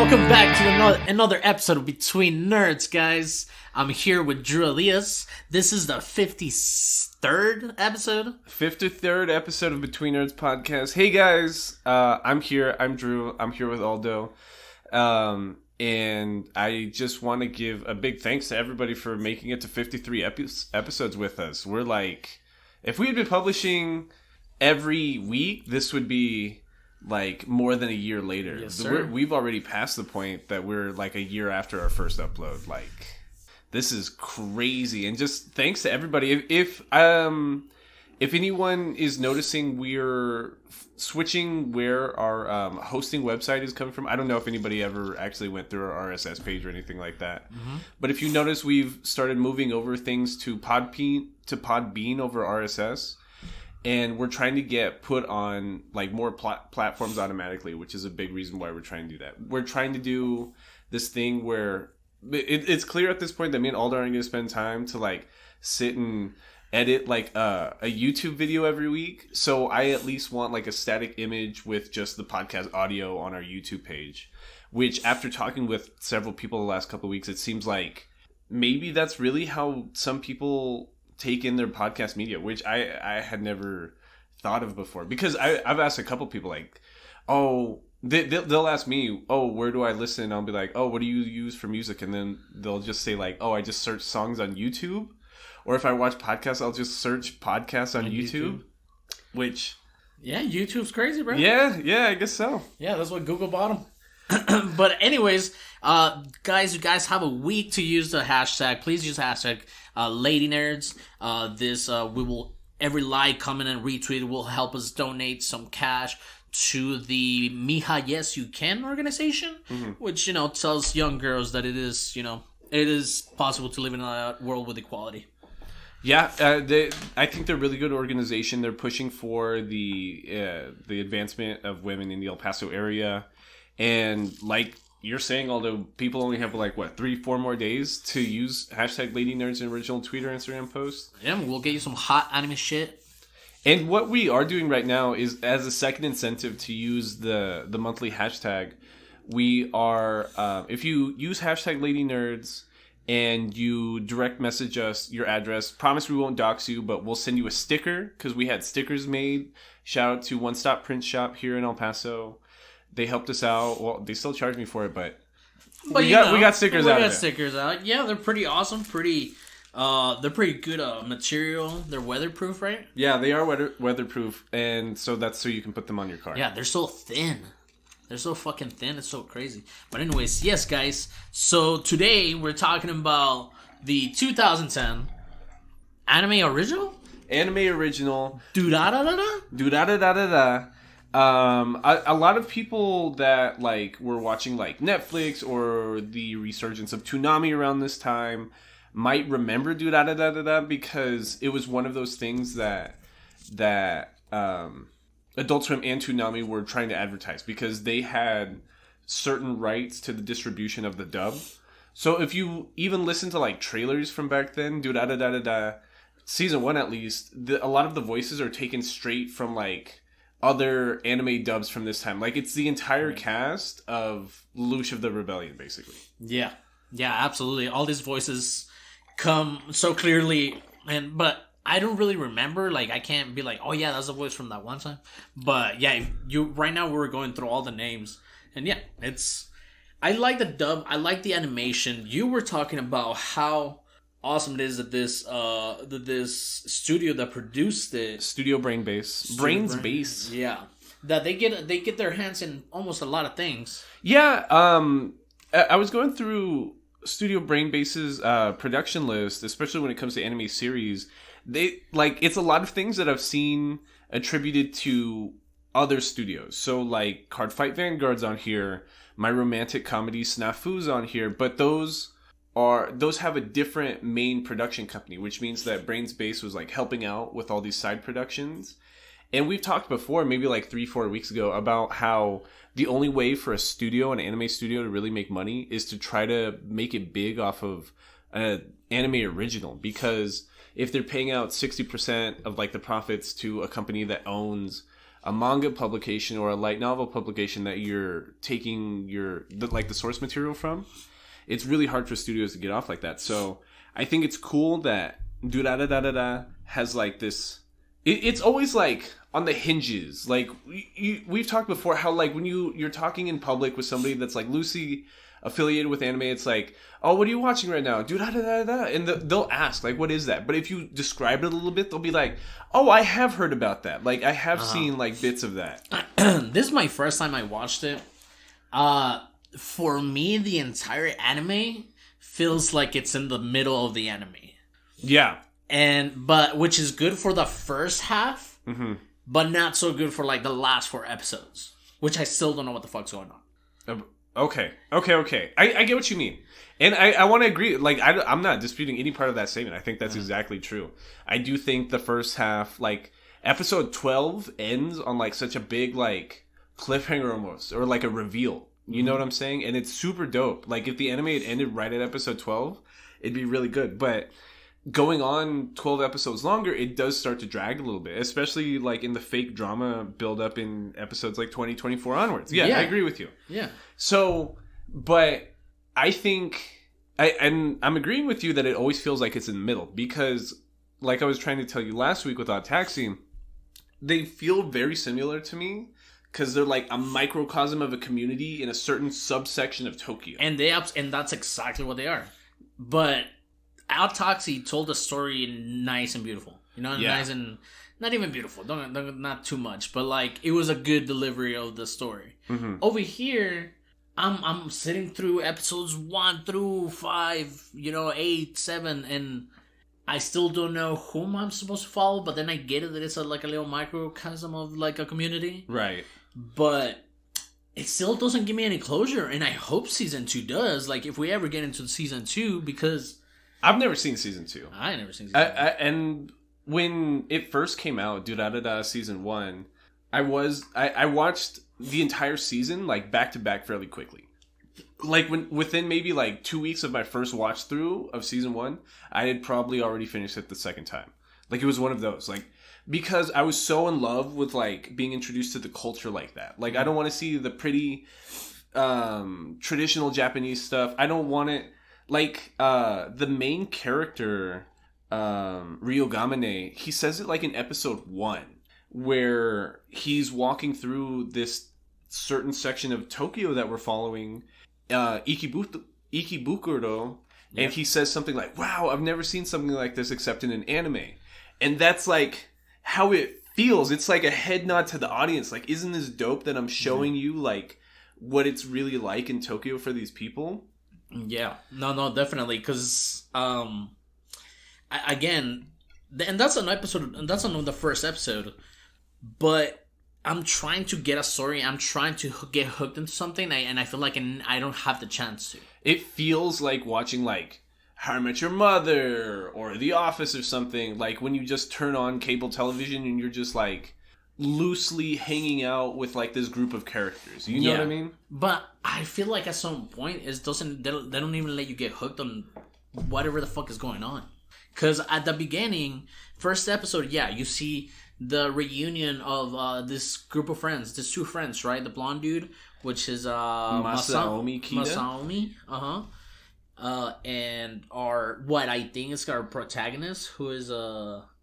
welcome back to another episode of Between Nerds, guys. I'm here with Drew Elias. This is the 53rd episode? 53rd episode of Between Nerds podcast. Hey guys, I'm here. I'm Drew. I'm here with Aldo. And I just want to give a big thanks to everybody for making it to 53 episodes with us. We're like, if we had been publishing every week, this would be like more than a year later. Yes, sir. We've already passed the point that we're like a year after our first upload. Like, this is crazy. And just thanks to everybody. If anyone is noticing, we're switching where our hosting website is coming from. I don't know if anybody ever actually went through our RSS page or anything like that. Mm-hmm. But if you notice, we've started moving over things to Podbean over RSS. And we're trying to get put on like more platforms automatically, which is a big reason why we're trying to do that. We're trying to do this thing where it's clear at this point that me and Aldo aren't going to spend time to like sit and edit like a YouTube video every week. So I at least want like a static image with just the podcast audio on our YouTube page, which after talking with several people the last couple of weeks, it seems like maybe that's really how some people take in their podcast media, which I had never thought of before. Because I've asked a couple people like, oh, they'll ask me, oh, where do I listen? I'll be like, oh, what do you use for music? And then they'll just say like, oh, I just search songs on YouTube. Or if I watch podcasts, I'll just search podcasts on YouTube. Which... yeah, YouTube's crazy, bro. Yeah, I guess so. Yeah, that's what Google bought them. But anyways, guys, you guys have a week to use the hashtag. Please use hashtag Lady Nerds. We will, every like, comment, and retweet will help us donate some cash to the Mija Yes You Can organization, which, tells young girls that it is possible to live in a world with equality. Yeah, I think they're a really good organization. They're pushing for the advancement of women in the El Paso area. And like you're saying, although people only have like, 3-4 more days to use hashtag Lady Nerds in original tweet or Instagram post. Yeah, we'll get you some hot anime shit. And what we are doing right now is, as a second incentive to use the monthly hashtag, we are, if you use hashtag Lady Nerds and you direct message us your address, promise we won't dox you, but we'll send you a sticker, because we had stickers made. Shout out to One Stop Print Shop here in El Paso. They helped us out. Well, they still charge me for it, but we got stickers out. We got stickers out. Yeah, they're pretty awesome. They're pretty good material. They're weatherproof, right? Yeah, they are weatherproof, and so that's so you can put them on your car. Yeah, they're so thin. They're so fucking thin. It's so crazy. But anyways, yes, guys. So today we're talking about the 2010 anime original. Durarara. Durarara. A lot of people that like were watching like Netflix or the resurgence of Toonami around this time might remember Durarara, because it was one of those things that Adult Swim and Toonami were trying to advertise, because they had certain rights to the distribution of the dub. So if you even listen to like trailers from back then, Durarara, season 1 at least, a lot of the voices are taken straight from like other anime dubs from this time. Like, it's the entire cast of Lelouch of the Rebellion, basically. Yeah, absolutely. All these voices come so clearly, but I don't really remember. Like, I can't be like, oh yeah, that's the voice from that one time. But yeah, right now we're going through all the names, and yeah, I like the dub. I like the animation. You were talking about how awesome it is that this studio that produced it, Studio Brains Base, yeah, that they get their hands in almost a lot of things. Yeah, I was going through Studio Brain Base's production list, especially when it comes to anime series. They like, it's a lot of things that I've seen attributed to other studios. So like Cardfight Vanguard's on here, My Romantic Comedy Snafu's on here, but those have a different main production company, which means that Brains Base was like helping out with all these side productions. And we've talked before, maybe like 3-4 weeks ago, about how the only way for an anime studio to really make money is to try to make it big off of an anime original. Because if they're paying out 60% of like the profits to a company that owns a manga publication or a light novel publication that you're taking the source material from, it's really hard for studios to get off like that. So I think it's cool that Durara has like this. It's always like on the hinges. Like we've talked before how like when you're talking in public with somebody that's like loosely affiliated with anime, it's like, oh, what are you watching right now? And they'll ask like, what is that? But if you describe it a little bit, they'll be like, oh, I have heard about that. Like I have seen like bits of that. This is my first time I watched it. For me, the entire anime feels like it's in the middle of the anime. Yeah. But which is good for the first half, but not so good for like the last 4 episodes, which I still don't know what the fuck's going on. Okay. I get what you mean. And I want to agree. Like, I'm not disputing any part of that statement. I think that's exactly true. I do think the first half, like, episode 12 ends on, like, such a big, like, cliffhanger almost. Or, like, a reveal. You know what I'm saying? And it's super dope. Like, if the anime had ended right at episode 12, it'd be really good. But going on 12 episodes longer, it does start to drag a little bit. Especially, like, in the fake drama build-up in episodes, like, 2024 onwards. Yeah, I agree with you. Yeah. So, but I think, and I'm agreeing with you that it always feels like it's in the middle. Because, like I was trying to tell you last week with Odd Taxi, they feel very similar to me. Because they're like a microcosm of a community in a certain subsection of Tokyo. And that's exactly what they are. But Taxi told the story nice and beautiful. You know, nice and not even beautiful. Don't not too much, but like it was a good delivery of the story. Over here, I'm sitting through episodes 1 through 5, 8, 7, and I still don't know whom I'm supposed to follow. But then I get it that it's like a little microcosm of like a community, right? But it still doesn't give me any closure, and I hope season 2 does. Like if we ever get into season 2, because I've never seen season 2. I ain't never seen season 2. And when it first came out, Durarara season 1, I watched the entire season like back to back fairly quickly. Like within maybe like 2 weeks of my first watch through of season 1, I had probably already finished it the second time. Like it was one of those, like, because I was so in love with like being introduced to the culture like that. Like I don't want to see the pretty traditional Japanese stuff. I don't want it like the main character Ryogamine, he says it like in episode 1 where he's walking through this certain section of Tokyo that we're following, Ikebukuro, and he says something like, wow, I've never seen something like this except in an anime. And that's like how it feels. It's like a head nod to the audience. Like, isn't this dope that I'm showing you like what it's really like in Tokyo for these people? Yeah, no, definitely. Because again, and that's an episode, and that's on the first episode. But I'm trying to get a story. I'm trying to get hooked into something, and I feel like I don't have the chance to. It feels like watching like How I Met Your Mother or The Office or something. Like when you just turn on cable television and you're just like loosely hanging out with like this group of characters. You know what I mean? But I feel like at some point they don't even let you get hooked on whatever the fuck is going on. Because at the beginning, first episode, you see the reunion of this group of friends, these 2 friends, right? The blonde dude, which is Masaomi Kida. Masaomi, and what I think is our protagonist, who is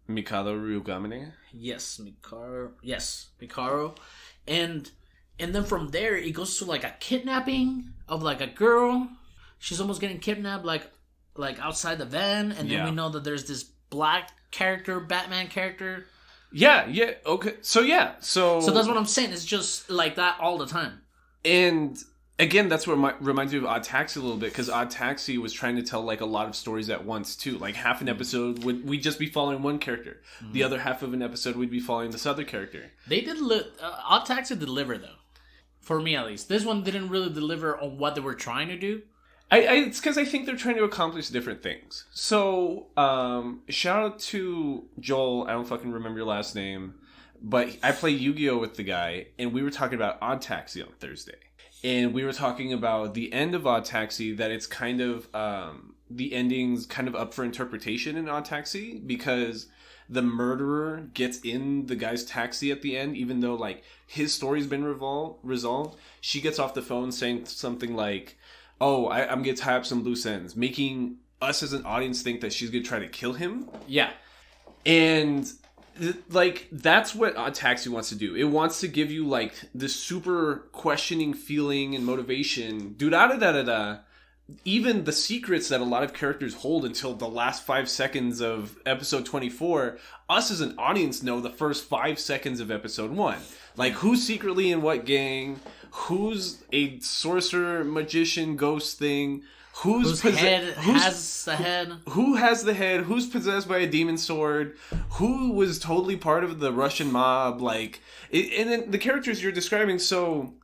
Mikado Ryugamine. Yes, Mikaro. And then from there it goes to like a kidnapping of like a girl. She's almost getting kidnapped like outside the van, and then we know that there's this black character, Batman character. Yeah, okay. So that's what I'm saying. It's just like that all the time. And again, that's what reminds me of Odd Taxi a little bit, because Odd Taxi was trying to tell like a lot of stories at once too. Like half an episode we'd just be following one character, the other half of an episode we'd be following this other character. They did Odd Taxi deliver though, for me at least. This one didn't really deliver on what they were trying to do. It's because I think they're trying to accomplish different things. So, shout out to Joel. I don't fucking remember your last name, but I play Yu-Gi-Oh! With the guy, and we were talking about Odd Taxi on Thursday. And we were talking about the end of Odd Taxi, that it's kind of the ending's kind of up for interpretation in Odd Taxi, because the murderer gets in the guy's taxi at the end, even though like his story's been resolved. She gets off the phone saying something like, "Oh, I'm gonna tie up some loose ends," making us as an audience think that she's gonna try to kill him. Yeah, and like that's what Odd Taxi wants to do. It wants to give you like this super questioning feeling and motivation. Durarara. Even the secrets that a lot of characters hold until the last 5 seconds of episode 24, us as an audience know the first 5 seconds of episode 1. Like, who's secretly in what gang, who's a sorcerer, magician, ghost thing, whose head has the head, who has the head, who's possessed by a demon sword, who was totally part of the Russian mob, like, and then the characters you're describing, so,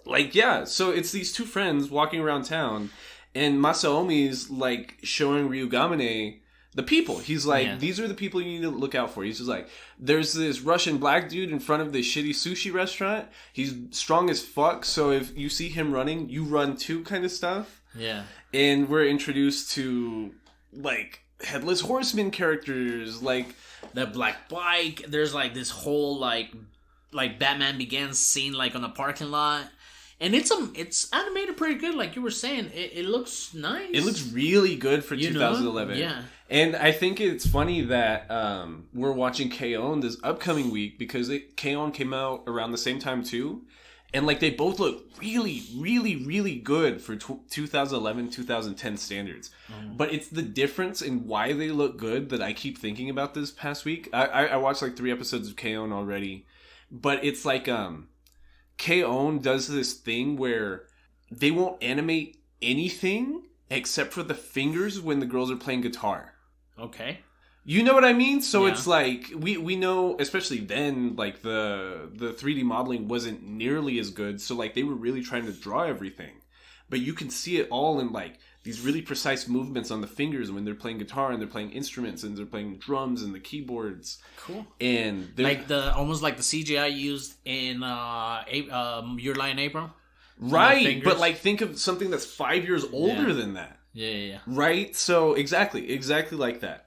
like, yeah, so it's these two friends walking around town, and Masaomi's, like, showing Ryugamine the people. He's like, these are the people you need to look out for. He's just like, there's this Russian black dude in front of this shitty sushi restaurant. He's strong as fuck, so if you see him running, you run too, kind of stuff. Yeah. And we're introduced to, like, Headless Horseman characters, like... The black bike. There's, like, this whole, like Batman Begins scene, like, on a parking lot. And it's animated pretty good, like you were saying. It looks nice. It looks really good for 2011. Yeah. And I think it's funny that we're watching K-On! This upcoming week, because K-On! Came out around the same time too. And like they both look really, really, really good for 2011, 2010 standards. But it's the difference in why they look good that I keep thinking about this past week. I watched like 3 episodes of K-On! Already. But it's like... K-On! Does this thing where they won't animate anything except for the fingers when the girls are playing guitar. Okay. You know what I mean? So it's like, we know, especially then, like the 3D modeling wasn't nearly as good. So like they were really trying to draw everything. But you can see it all in like these really precise movements on the fingers when they're playing guitar and they're playing instruments and they're playing drums and the keyboards. Cool. And like almost like the CGI used in Your Lie in April. Right, but like think of something that's 5 years older than that. Yeah. Right? So exactly like that.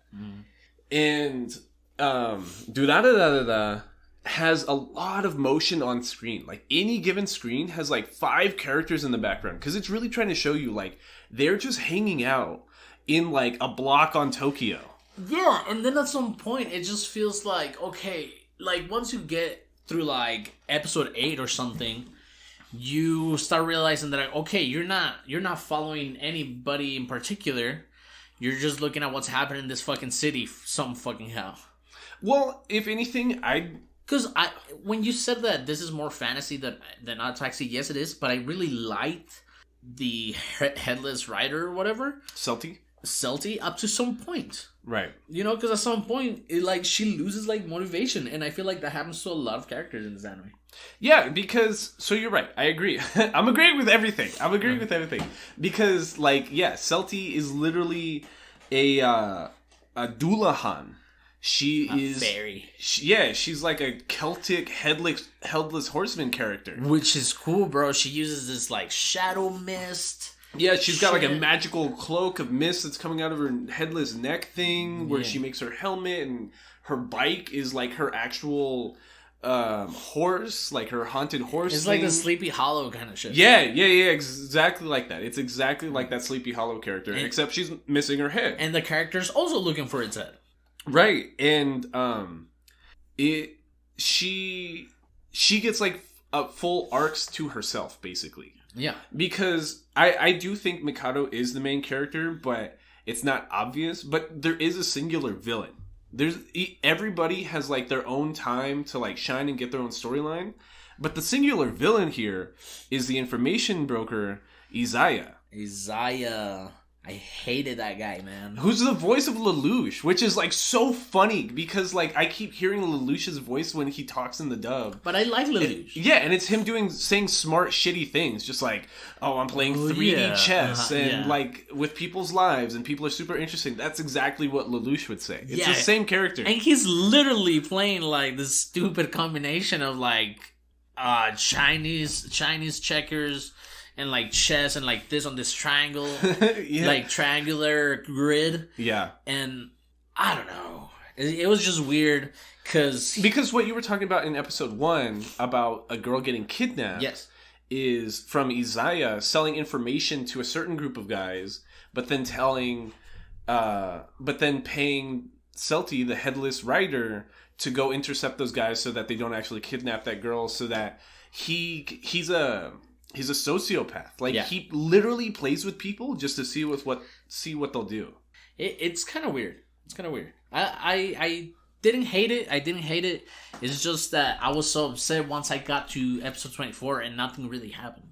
And Durarara has a lot of motion on screen. Like any given screen has like 5 characters in the background, because it's really trying to show you like they're just hanging out in like a block on Tokyo. Yeah, and then at some point it just feels like, okay, like once you get through like episode 8 or something, you start realizing that like, okay, you're not following anybody in particular. You're just looking at what's happening in this fucking city some fucking how. Well, if anything, because when you said that this is more fantasy than Odd Taxi, yes it is, but I really liked the headless rider or whatever. Celty up to some point. Right. You know, because at some point, she loses, motivation. And I feel like that happens to a lot of characters in this anime. Yeah, because... So you're right. I agree. I'm agreeing with everything. Because, Celty is literally a Dullahan. She is... fairy. She's like a Celtic headless horseman character. Which is cool, bro. She uses this, shadow mist... Yeah, she's got a magical cloak of mist that's coming out of her headless neck thing, where she makes her helmet, and her bike is like her actual horse, like her haunted horse. It's like the Sleepy Hollow kind of shit. Yeah, exactly like that. It's exactly like that Sleepy Hollow character, except she's missing her head. And the character's also looking for its head. Right, and she gets full arcs to herself, basically. Yeah. Because I do think Mikado is the main character, but it's not obvious. But there is a singular villain. Everybody has their own time to shine and get their own storyline. But the singular villain here is the information broker, Izaya. I hated that guy, man. Who's the voice of Lelouch, which is so funny because I keep hearing Lelouch's voice when he talks in the dub. But I like Lelouch. And it's him saying smart, shitty things, just I'm playing 3D chess and with people's lives and people are super interesting. That's exactly what Lelouch would say. It's the same character, and he's literally playing this stupid combination of Chinese checkers and like chest and like this on this triangle, Yeah. like triangular grid. Yeah. And I don't know. It was just weird because what you were talking about in episode 1 about a girl getting kidnapped. Yes. Is from Isaiah selling information to a certain group of guys, but then paying Celti, the headless rider, to go intercept those guys so that they don't actually kidnap that girl. So that he's a sociopath. Like he literally plays with people just to see what they'll do. It's kind of weird. It's kind of weird. I didn't hate it. It's just that I was so upset once I got to episode 24 and nothing really happened.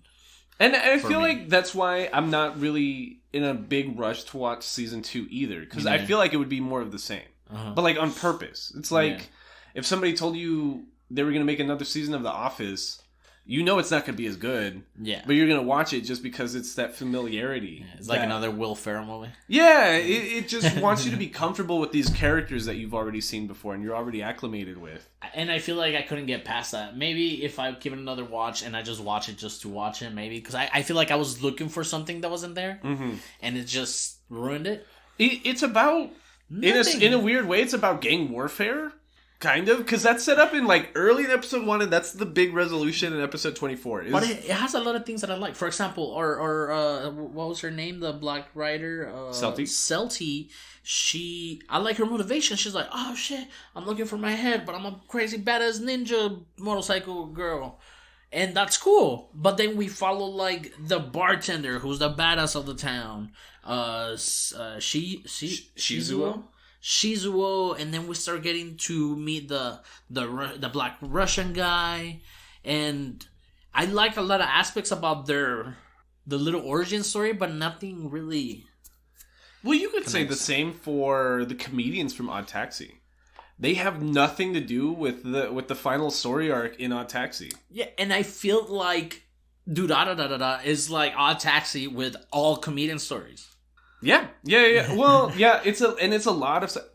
And I feel like that's why I'm not really in a big rush to watch season 2 either. Because I feel like it would be more of the same. But like on purpose. It's like if somebody told you they were going to make another season of The Office, you know it's not going to be as good. Yeah. But you're going to watch it just because it's that familiarity. Yeah, it's like another Will Ferrell movie. Yeah. It just wants you to be comfortable with these characters that you've already seen before and you're already acclimated with. And I feel like I couldn't get past that. Maybe if I give it another watch and I just watch it just to watch it, maybe. Because I feel like I was looking for something that wasn't there. Mm-hmm. And it just ruined it. It's about... In a weird way, it's about gang warfare. Kind of, because that's set up in like early in episode 1, and that's the big resolution in episode 24. But it has a lot of things that I like. For example, or what was her name? The black writer, Celti. I like her motivation. She's like, oh shit, I'm looking for my head, but I'm a crazy badass ninja motorcycle girl, and that's cool. But then we follow like the bartender, who's the badass of the town. Shizuo, and then we start getting to meet the black Russian guy, and I like a lot of aspects about the little origin story, but nothing really. Well, you could say the same for the comedians from Odd Taxi. They have nothing to do with the final story arc in Odd Taxi. Yeah, and I feel like Durara is like Odd Taxi with all comedian stories. Yeah. Well, yeah, it's a lot of stuff.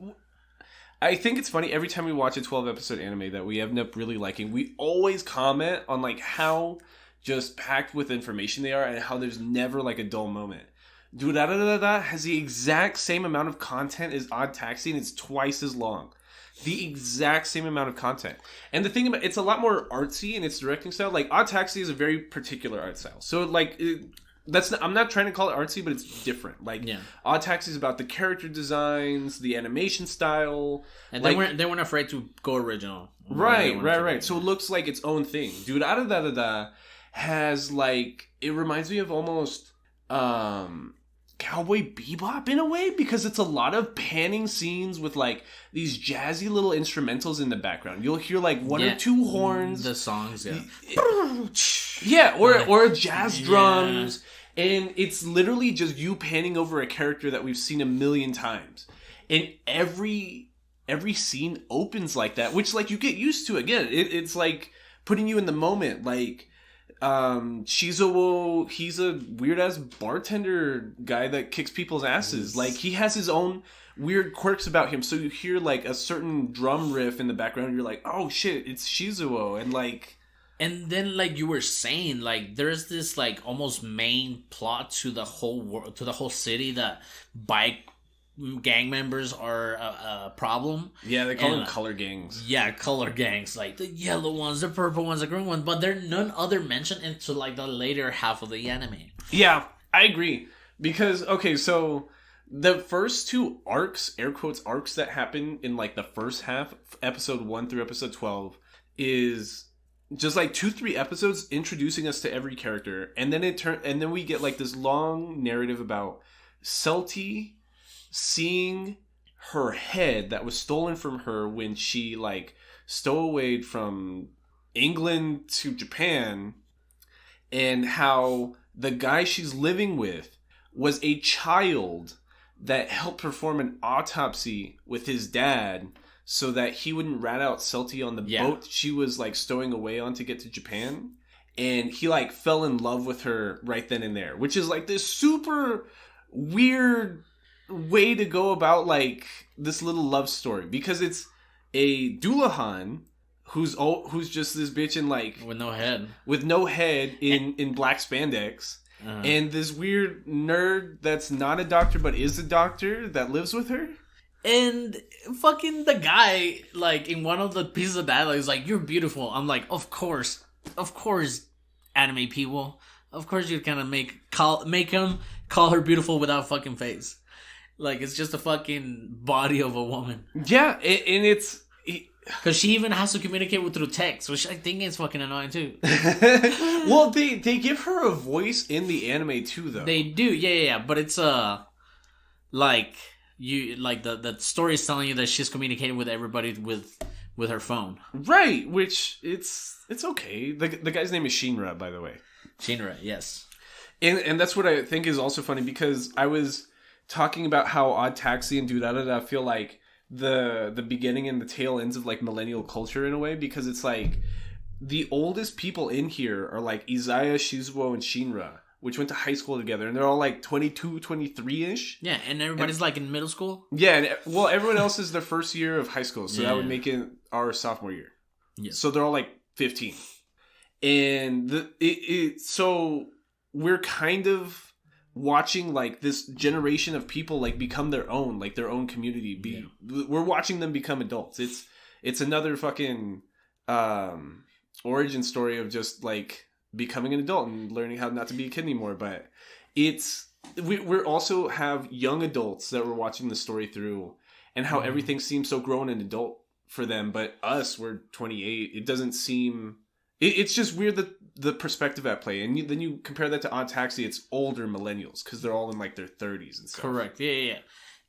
I think it's funny every time we watch a 12-episode anime that we end up really liking, we always comment on like how just packed with information they are and how there's never like a dull moment. Durarara has the exact same amount of content as Odd Taxi, and it's twice as long. The exact same amount of content. And the thing about it's a lot more artsy in its directing style. Like Odd Taxi is a very particular art style. So like I'm not trying to call it artsy, but it's different. Like Odd Taxi is about the character designs, the animation style, and like, they weren't afraid to go original. Right. So it looks like its own thing. Durarara has like it reminds me of almost Cowboy Bebop in a way, because it's a lot of panning scenes with like these jazzy little instrumentals in the background. You'll hear like one or two horns, the songs, or jazz drums, and it's literally just you panning over a character that we've seen a million times, and every scene opens like that, which like you get used to. Again, it's like putting you in the moment. Like Shizuo, he's a weird ass bartender guy that kicks people's asses. Like he has his own weird quirks about him. So you hear like a certain drum riff in the background, and you're like, oh shit, it's Shizuo, and like. And then, like you were saying, like there's this like almost main plot to the whole world, to the whole city, that bike gang members are a problem. Yeah, they call them color gangs. Yeah, color gangs, like the yellow ones, the purple ones, the green ones, but they're none other mentioned until like the later half of the anime. Yeah, I agree. Because, okay, so the first two arcs, air quotes arcs, that happen in like the first half, episode 1 through episode 12, is just like 2-3 episodes introducing us to every character, and then we get like this long narrative about Celti seeing her head that was stolen from her when she like stowawayed from England to Japan, and how the guy she's living with was a child that helped perform an autopsy with his dad so that he wouldn't rat out Celti on the boat she was like stowing away on to get to Japan. And he like fell in love with her right then and there, which is like this super weird way to go about like this little love story, because it's a Dullahan who's just this bitch in like with no head, in black spandex, and this weird nerd that's not a doctor but is a doctor that lives with her. And fucking the guy, like, in one of the pieces of dialogue is like, "You're beautiful." I'm like, of course, anime people, of course you're gonna make him call her beautiful without fucking face. Like, it's just a fucking body of a woman. Yeah, and it's... Because she even has to communicate with through text, which I think is fucking annoying too. Well, they give her a voice in the anime too, though. They do, yeah. But it's like the story is telling you that she's communicating with everybody with her phone, right? Which it's okay. The guy's name is Shinra, by the way. Shinra, yes. And that's what I think is also funny, because I was talking about how Odd Taxi and Durara feel like the beginning and the tail ends of like millennial culture in a way, because it's like the oldest people in here are like Izaya, Shizuo, and Shinra, which went to high school together, and they're all like 22, 23-ish. Yeah, and everybody's like in middle school. Yeah, and well, everyone else is their first year of high school, so that would make it our sophomore year. Yeah. So they're all like 15. And so we're kind of watching like this generation of people like become their own community. We're watching them become adults. It's another fucking origin story of just like becoming an adult and learning how not to be a kid anymore. But we're also have young adults that we're watching the story through, and how everything seems so grown and adult for them. But us, we're 28. It doesn't seem... It's just weird that the perspective at play, and then you compare that to Odd Taxi. It's older millennials because they're all in like their 30s and stuff. Correct. Yeah.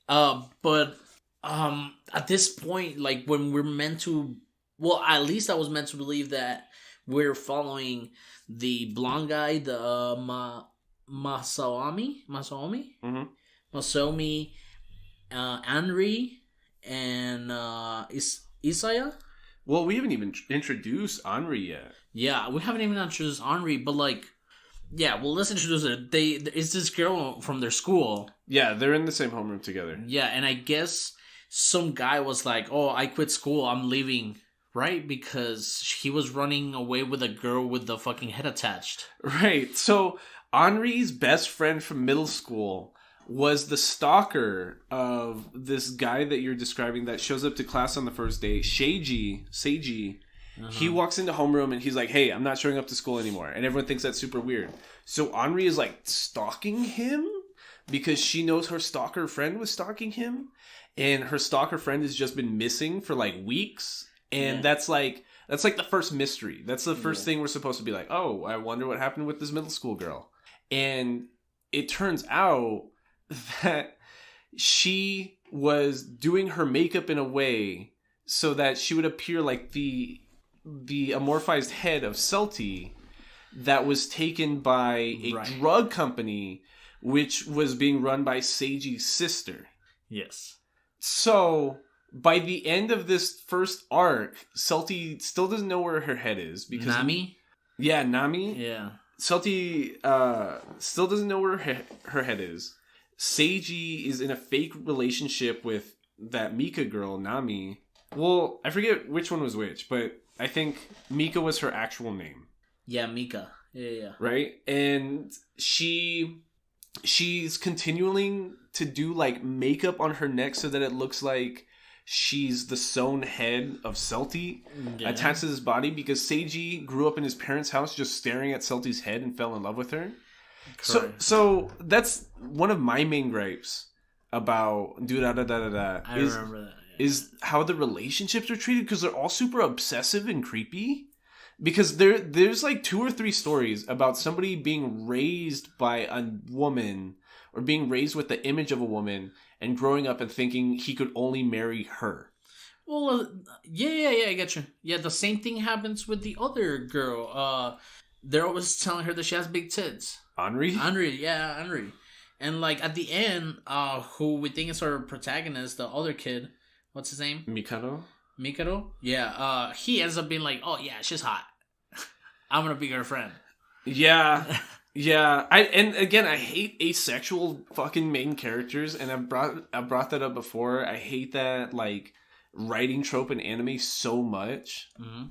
But at this point, like when we're meant to, well, at least I was meant to believe that we're following the blonde guy, the Masaomi, Masaomi, Anri, and Isaya. Well, we haven't even introduced Anri yet. Yeah, we haven't even introduced Anri, but like, yeah, well, let's introduce her. It's this girl from their school. Yeah, they're in the same homeroom together. Yeah, and I guess some guy was like, "Oh, I quit school. I'm leaving." Right? Because he was running away with a girl with the fucking head attached. Right. So Anri's best friend from middle school was the stalker of this guy that you're describing that shows up to class on the first day, Seiji. Uh-huh. He walks into homeroom and he's like, "Hey, I'm not showing up to school anymore." And everyone thinks that's super weird. So Anri is like stalking him because she knows her stalker friend was stalking him. And her stalker friend has just been missing for like weeks. And that's like the first mystery. That's the first thing we're supposed to be like, "Oh, I wonder what happened with this middle school girl." And it turns out that she was doing her makeup in a way so that she would appear like the amorphized head of Celti that was taken by a drug company, which was being run by Seiji's sister. Yes. So by the end of this first arc, Celti still doesn't know where her head is. Because Nami? Yeah, Nami. Yeah. Celti still doesn't know where her head is. Seiji is in a fake relationship with that Mika girl, Nami. Well, I forget which one was which, but I think Mika was her actual name. Yeah, Mika. Yeah. Right? And she's continuing to do like makeup on her neck so that it looks like she's the sewn head of Celti attached to his body, because Seiji grew up in his parents' house just staring at Celti's head and fell in love with her. So that's one of my main gripes about Durara. I remember that. Yeah. Is how the relationships are treated, because they're all super obsessive and creepy. Because there's like 2 or 3 stories about somebody being raised by a woman, or being raised with the image of a woman, and growing up and thinking he could only marry her. Well, I get you. Yeah, the same thing happens with the other girl. They're always telling her that she has big tits. Anri. And like at the end, who we think is our protagonist, the other kid, what's his name? Mikado? Yeah, he ends up being like, "Oh yeah, she's hot. I'm gonna be her friend." Yeah. Yeah. I hate asexual fucking main characters, and I brought that up before. I hate that, like, writing trope in anime so much. Mm-hmm.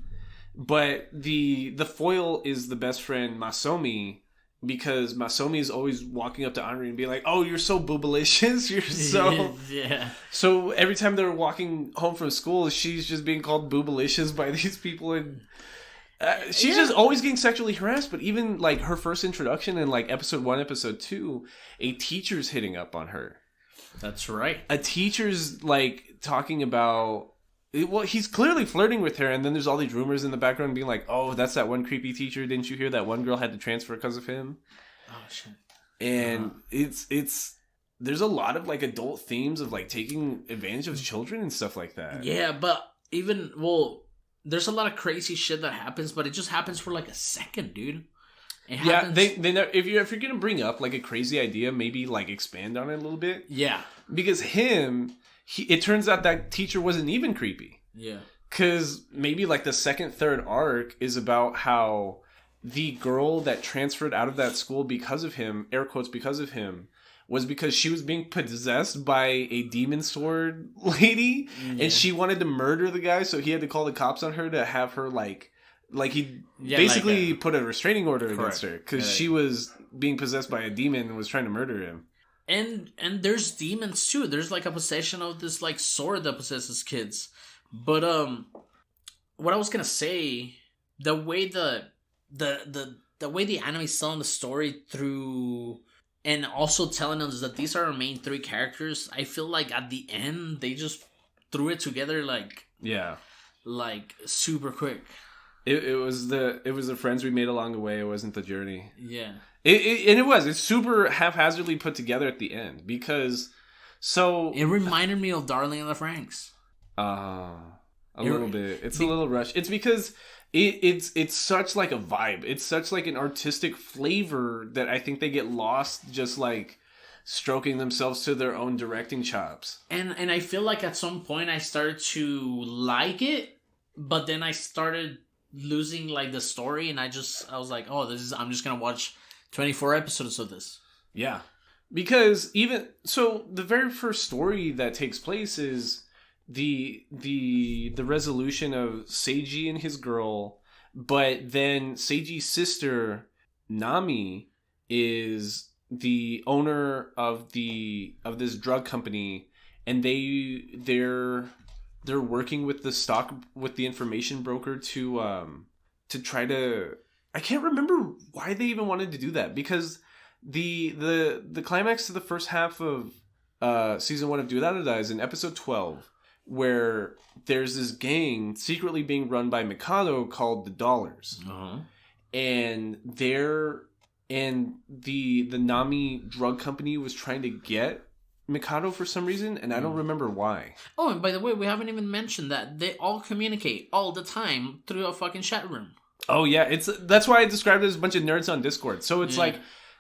But the foil is the best friend Masomi, because Masomi is always walking up to Anri and being like, "Oh, you're so boobalicious. You're so..." Yeah. So every time they're walking home from school, she's just being called boobalicious by these people, and she's just always getting sexually harassed. But even like her first introduction in like episode 1, episode 2, a teacher's hitting up on her. That's right. A teacher's like talking about... Well, he's clearly flirting with her, and then there's all these rumors in the background being like, "Oh, that's that one creepy teacher. Didn't you hear that one girl had to transfer because of him?" Oh shit! And it's there's a lot of like adult themes of like taking advantage of children and stuff like that. Yeah, but there's a lot of crazy shit that happens, but it just happens for like a second, dude. It happens... Yeah, they know, if you're gonna bring up like a crazy idea, maybe like expand on it a little bit. Yeah, because it turns out that teacher wasn't even creepy. Yeah. Because maybe like the second, third arc is about how the girl that transferred out of that school because of him, air quotes, because of him, was because she was being possessed by a demon sword lady. Yeah. And she wanted to murder the guy, so he had to call the cops on her to have her basically put a restraining order against her. Because she was being possessed by a demon and was trying to murder him. And there's demons too. There's like a possession of this like sword that possesses kids. But what I was gonna say, the way the way the anime is telling the story through, and also telling us that these are our main 3 characters, I feel like at the end they just threw it together like super quick. It was the friends we made along the way. It wasn't the journey. Yeah. It's super haphazardly put together at the end, because it reminded me of Darling in the Franxx. A little bit. It's a little rushed. It's because it's such like a vibe. It's such like an artistic flavor that I think they get lost just like stroking themselves to their own directing chops. And I feel like at some point I started to like it, but then I started losing like the story, and I was like, "Oh, I'm just gonna watch 24 episodes of this." Yeah. Because even so, the very first story that takes place is the resolution of Seiji and his girl, but then Seiji's sister Nami is the owner of this drug company, and they're working with the information broker to try to... I can't remember why they even wanted to do that, because the climax to the first half of season 1 of Durara is in episode 12, where there's this gang secretly being run by Mikado called the Dollars. Uh-huh. And the Nami drug company was trying to get Mikado for some reason, and I don't remember why. Oh, and by the way, we haven't even mentioned that they all communicate all the time through a fucking chat room. Oh yeah, that's why I described it as a bunch of nerds on Discord. So it's like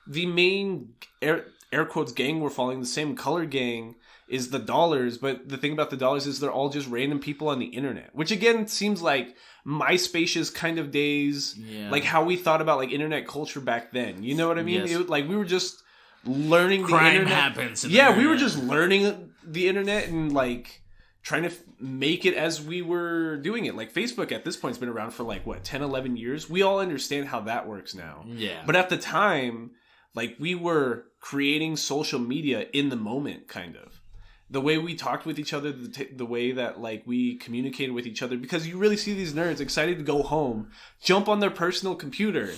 the main air quotes gang we're following, the same color gang, is the Dollars, but the thing about the Dollars is they're all just random people on the internet, which again seems like MySpace's kind of days, like how we thought about like internet culture back then. You know what I mean? Yes. Like we were just learning Crime the internet. Happens. We were just learning the internet and like trying to make it as we were doing it. Like Facebook at this point has been around for like 10, 11 years. We all understand how that works now. Yeah. But at the time, like we were creating social media in the moment, kind of. The way we talked with each other, the way that like we communicated with each other, because you really see these nerds excited to go home, jump on their personal computer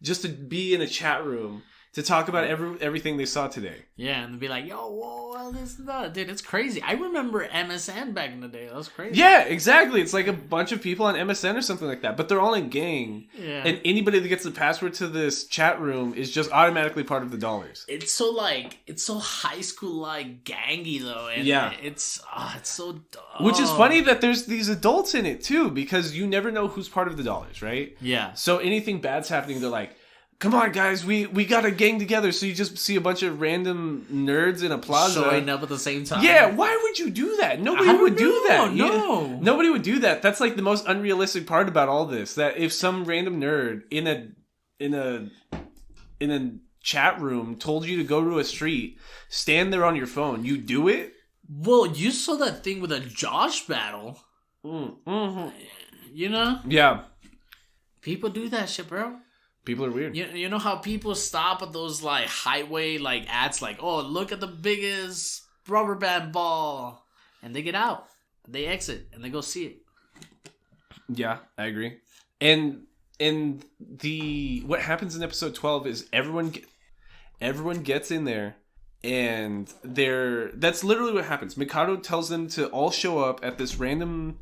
just to be in a chat room to talk about everything they saw today. Yeah, and be like, "Yo, whoa, this is that, dude. It's crazy." I remember MSN back in the day. That was crazy. Yeah, exactly. It's like a bunch of people on MSN or something like that, but they're all in gang. Yeah. And anybody that gets the password to this chat room is just automatically part of the Dollars. It's so high school like gangy though, and it's so dumb. Which is funny that there's these adults in it too, because you never know who's part of the Dollars, right? Yeah. So anything bad's happening, they're like, "Come on, guys, we got a gang together." So you just see a bunch of random nerds in a plaza showing up at the same time. Yeah, why would you do that? Nobody would do that. No, nobody would do that. That's like the most unrealistic part about all this. That if some random nerd in a chat room told you to go to a street, stand there on your phone, you do it. Well, you saw that thing with a Josh battle. Mm-hmm. You know? Yeah. People do that shit, bro. People are weird. You know how people stop at those like highway like ads like, oh, look at the biggest rubber band ball, and they get out, they exit, and they go see it. Yeah, I agree. And what happens in episode 12 is everyone gets in there, and that's literally what happens. Mikado tells them to all show up at this random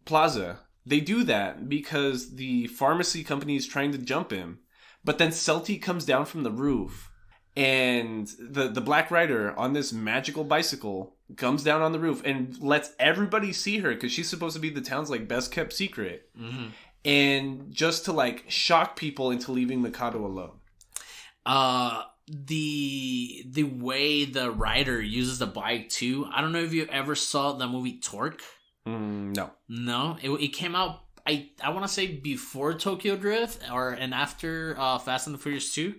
plaza. They do that because the pharmacy company is trying to jump him. But then Celti comes down from the roof, and the Black Rider on this magical bicycle comes down on the roof and lets everybody see her because she's supposed to be the town's like best kept secret. Mm-hmm. And just to like shock people into leaving Mikado alone. The way the rider uses the bike too. I don't know if you ever saw the movie Torque. No, it came out. I want to say before Tokyo Drift and after Fast and the Furious 2.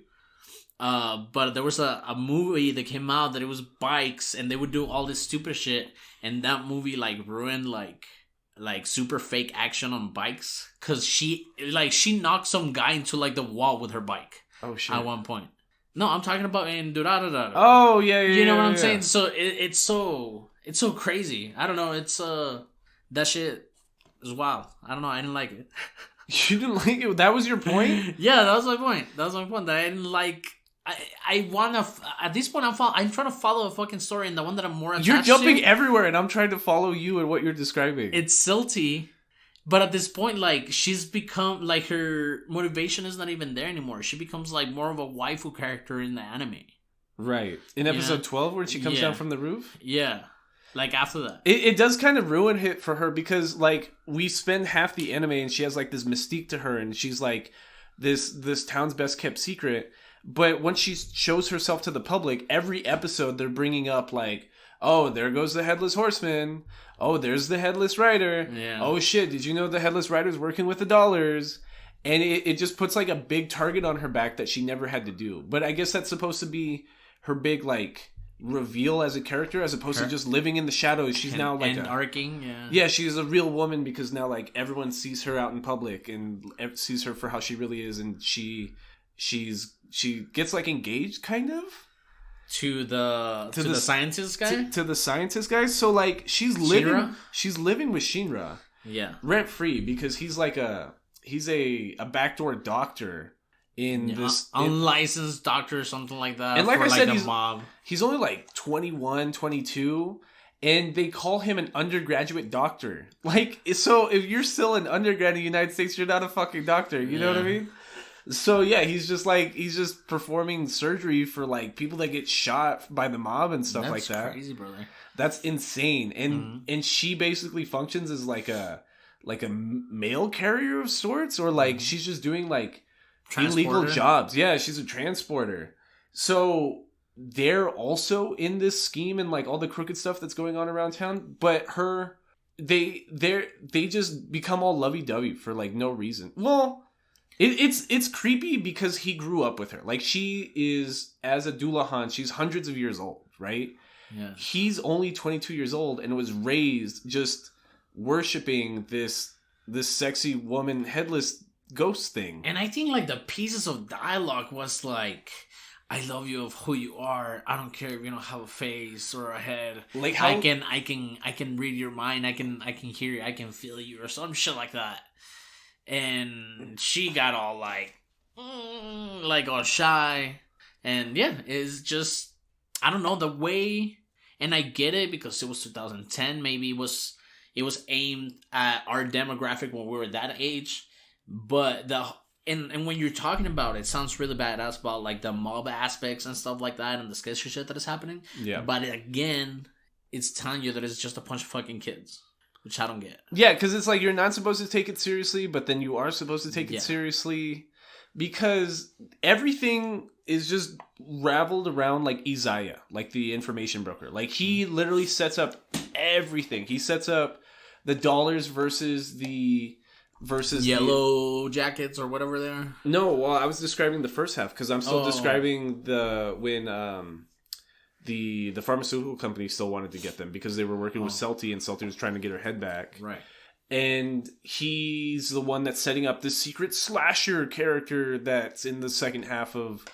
But there was a movie that came out that it was bikes and they would do all this stupid shit, and that movie like ruined like super fake action on bikes because she knocked some guy into like the wall with her bike. Oh shit! At one point. No, I'm talking about in Durarara. Oh yeah. You know what I'm saying? So it's so crazy. I don't know. It's that shit is wild. I don't know. I didn't like it. You didn't like it? That was your point? Yeah, that was my point. That I didn't like. I wanna at this point I'm trying to follow a fucking story, and the one that I'm more attached to. You're jumping everywhere, and I'm trying to follow you and what you're describing. It's Silty, but at this point, like she's become like her motivation is not even there anymore. She becomes like more of a waifu character in the anime. Right in episode 12, where she comes down from the roof. Yeah. Like, after that. It does kind of ruin it for her because, like, we spend half the anime and she has, like, this mystique to her and she's, like, this town's best-kept secret. But once she shows herself to the public, every episode they're bringing up, like, oh, there goes the Headless Horseman. Oh, there's the Headless Rider. Yeah. Oh, shit, did you know the Headless Rider's working with the dollars? And it just puts, like, a big target on her back that she never had to do. But I guess that's supposed to be her big, like, reveal as a character as opposed to just living in the shadows. She's now like arcing. She's a real woman because now like everyone sees her out in public and sees her for how she really is, and she gets like engaged kind of to the scientist guy to the scientist guy. So like she's living with Shinra rent free because he's like a backdoor doctor in this unlicensed doctor or something like that. And like I said, mob. He's only like 21, 22, and they call him an undergraduate doctor. Like, so if you're still an undergrad in the United States, you're not a fucking doctor. You know what I mean? So yeah, he's just performing surgery for like people that get shot by the mob and stuff like that. That's crazy, brother. That's insane. And she basically functions as like a mail carrier of sorts, or like she's just doing like illegal jobs. Yeah, she's a transporter. So they're also in this scheme and like all the crooked stuff that's going on around town, but they just become all lovey-dovey for like no reason. Well, it's creepy because he grew up with her. Like she is, as a Dullahan, she's hundreds of years old, right? Yeah. He's only 22 years old and was raised just worshiping this sexy woman headless ghost thing. And I think like the pieces of dialogue was like, I love you of who you are. I don't care if you don't have a face or a head. Like how I can read your mind. I can hear you. I can feel you, or some shit like that. And she got all like all shy. And yeah, it's just, I don't know, the way, and I get it because it was 2010. Maybe it was aimed at our demographic when we were that age. But and when you're talking about it, it sounds really badass about like the mob aspects and stuff like that and the sketchy shit that is happening. Yeah. But again, it's telling you that it's just a bunch of fucking kids, which I don't get. Yeah, because it's like you're not supposed to take it seriously, but then you are supposed to take it seriously because everything is just raveled around like Isaiah, like the information broker. Like he literally sets up everything. He sets up the dollars versus Yellow Jackets or whatever they are. No, well, I was describing the first half because I'm still describing when the pharmaceutical company still wanted to get them because they were working with Celti, and Celti was trying to get her head back. Right. And he's the one that's setting up this secret slasher character that's in the second half of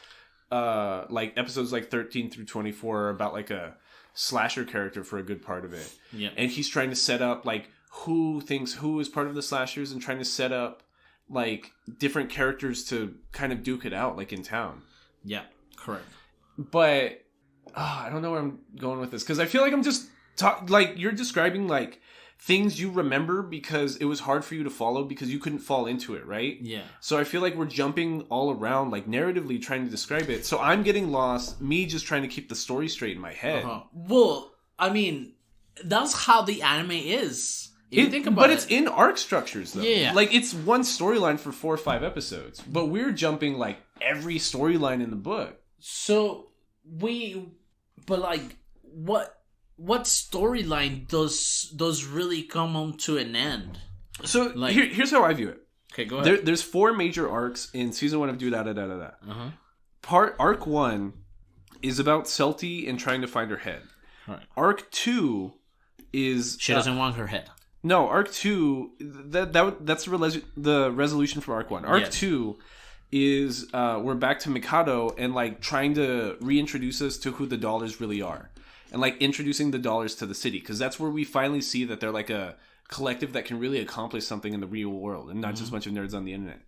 like episodes like 13 through 24 about like a slasher character for a good part of it. Yeah. And he's trying to set up like who thinks who is part of the slashers and trying to set up like different characters to kind of duke it out like in town. Yeah, correct. But I don't know where I'm going with this because I feel like I'm just like you're describing like things you remember because it was hard for you to follow because you couldn't fall into it, right? Yeah. So I feel like we're jumping all around, like narratively trying to describe it. So I'm getting lost, me just trying to keep the story straight in my head. Well, I mean, that's how the anime is. If you think about but it's in arc structures, though. Yeah. Like, it's one storyline for 4 or 5 episodes. But we're jumping, like, every storyline in the book. So, but like, what storyline does really come on to an end? So like, here's how I view it. Okay, go ahead. There's 4 major arcs in season 1 of Durarara. Arc 1 is about Celti and trying to find her head. Right. Arc 2 is she doesn't want her head. No, Arc 2 that's the resolution from Arc 1. Arc 2 is we're back to Mikado and like trying to reintroduce us to who the dollars really are. And like introducing the dollars to the city, because that's where we finally see that they're like a collective that can really accomplish something in the real world and not just a bunch of nerds on the internet.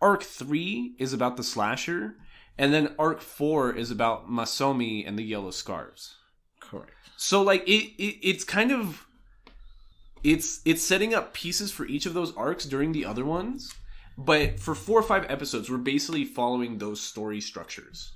Arc 3 is about the slasher, and then Arc 4 is about Masomi and the yellow scarves. Correct. So like it's kind of it's setting up pieces for each of those arcs during the other ones, but for 4 or 5 episodes we're basically following those story structures.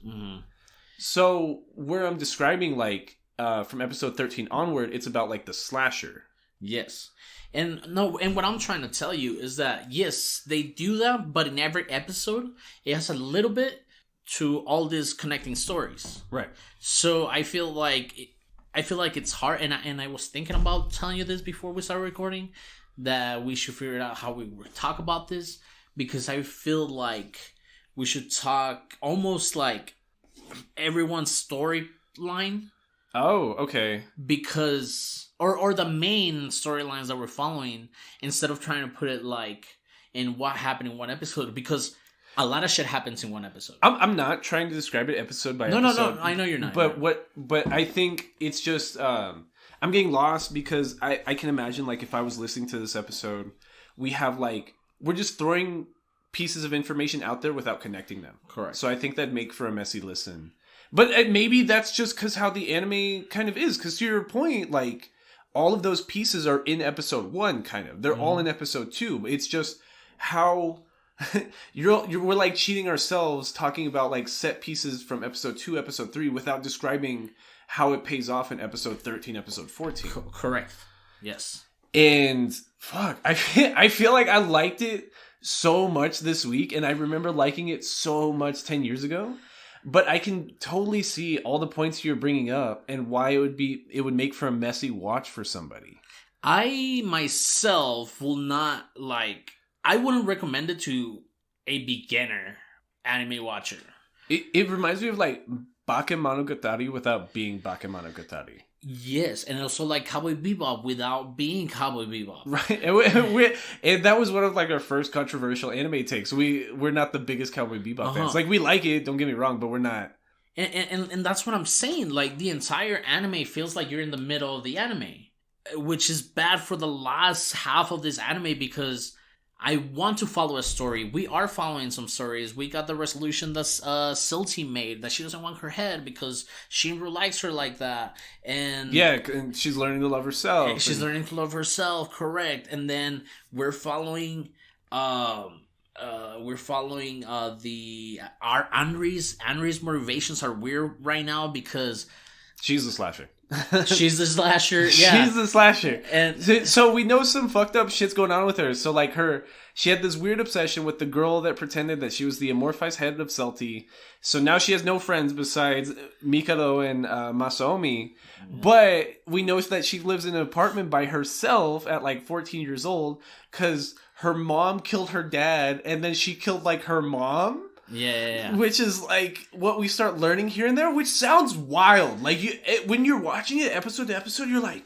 So where I'm describing like from episode 13 onward, it's about like the slasher. Yes. And what I'm trying to tell you is that yes, they do that, but in every episode it has a little bit to all these connecting stories. Right. So I feel like it's hard, and I was thinking about telling you this before we started recording, that we should figure out how we would talk about this, because I feel like we should talk almost like everyone's storyline. Oh, okay. Because or the main storylines that we're following, instead of trying to put it like in what happened in one episode, because a lot of shit happens in one episode. I'm not trying to describe it episode by episode. No, I know you're not. But I think it's just I'm getting lost because I can imagine like if I was listening to this episode, we're just throwing pieces of information out there without connecting them. Correct. So I think that'd make for a messy listen. But maybe that's just because how the anime kind of is. Because to your point, like, all of those pieces are in episode 1, kind of. They're all in episode 2. It's just how... we're like cheating ourselves talking about like set pieces from episode 2, episode 3 without describing how it pays off in episode 13, episode 14. Correct. Yes. And fuck, I feel like I liked it so much this week, and I remember liking it so much 10 years ago. But I can totally see all the points you're bringing up and why it would make for a messy watch for somebody. I myself will not I wouldn't recommend it to a beginner anime watcher. It reminds me of like Bakemonogatari without being Bakemonogatari. Yes, and also like Cowboy Bebop without being Cowboy Bebop. Right, and that was one of like our first controversial anime takes. We're not the biggest Cowboy Bebop fans. Like, we like it, don't get me wrong, but we're not. And that's what I'm saying. Like, the entire anime feels like you're in the middle of the anime, which is bad for the last half of this anime because I want to follow a story. We are following some stories. We got the resolution that Silty made, that she doesn't want her head because Shinru likes her like that. And yeah, and she's learning to love herself. She's learning to love herself, correct. And then we're following Anri's motivations are weird right now because she's a slasher. She's the slasher. Yeah, she's the slasher. And so we know some fucked up shit's going on with her. So like she had this weird obsession with the girl that pretended that she was the amorphized head of Celti. So now she has no friends besides Mikado and Masaomi. But we know that she lives in an apartment by herself at like 14 years old because her mom killed her dad and then she killed like her mom. Yeah. Which is like what we start learning here and there, which sounds wild. Like when you're watching it episode to episode, you're like,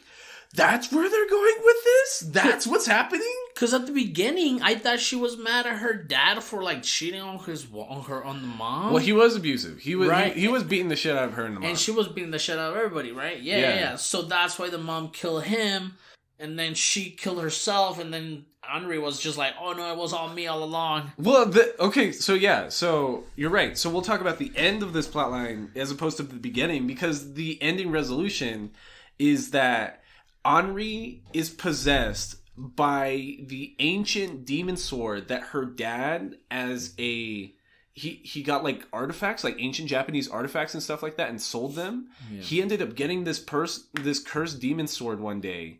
that's where they're going with this? That's what's happening? Because at the beginning, I thought she was mad at her dad for like cheating on on the mom. Well, he was abusive. He was right. he was beating the shit out of her and the mom. And she was beating the shit out of everybody, right? Yeah. So that's why the mom killed him, and then she killed herself, and then Henri was just like, oh no, it was all me all along. Well, so you're right. So we'll talk about the end of this plotline as opposed to the beginning, because the ending resolution is that Henri is possessed by the ancient demon sword that her dad, as a he got like artifacts, like ancient Japanese artifacts and stuff like that, and sold them. Yeah. He ended up getting this cursed demon sword one day,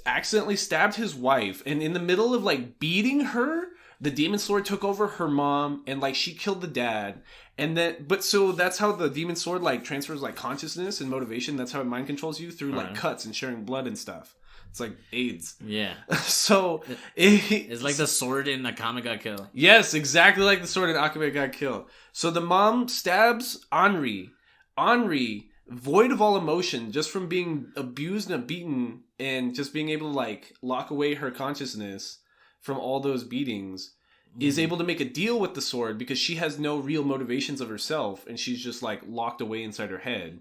accidentally stabbed his wife, and in the middle of like beating her, the demon sword took over her mom, and like she killed the dad. And then, so that's how the demon sword like transfers like consciousness and motivation. That's how it mind controls you through like cuts and sharing blood and stuff. It's like AIDS. Yeah. So it's like the sword in Akame Got Killed. Yes, exactly like the sword in Akame Got Killed. So the mom stabs Henri. Henri, void of all emotion, just from being abused and beaten, and just being able to like lock away her consciousness from all those beatings, is able to make a deal with the sword because she has no real motivations of herself, and she's just like locked away inside her head.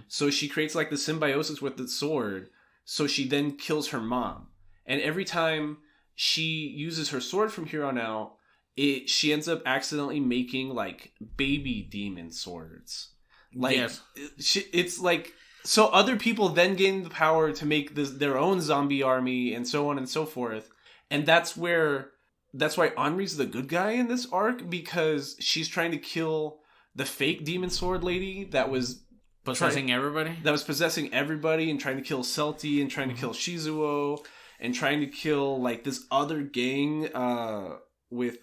So she creates like the symbiosis with the sword, so she then kills her mom. And every time she uses her sword from here on out, she ends up accidentally making like baby demon swords. Like, yes. It's like, so other people then gain the power to make their own zombie army and so on and so forth. And that's why Henri's the good guy in this arc, because she's trying to kill the fake demon sword lady that was possessing everybody. That was possessing everybody and trying to kill Celti and trying to kill Shizuo and trying to kill like this other gang with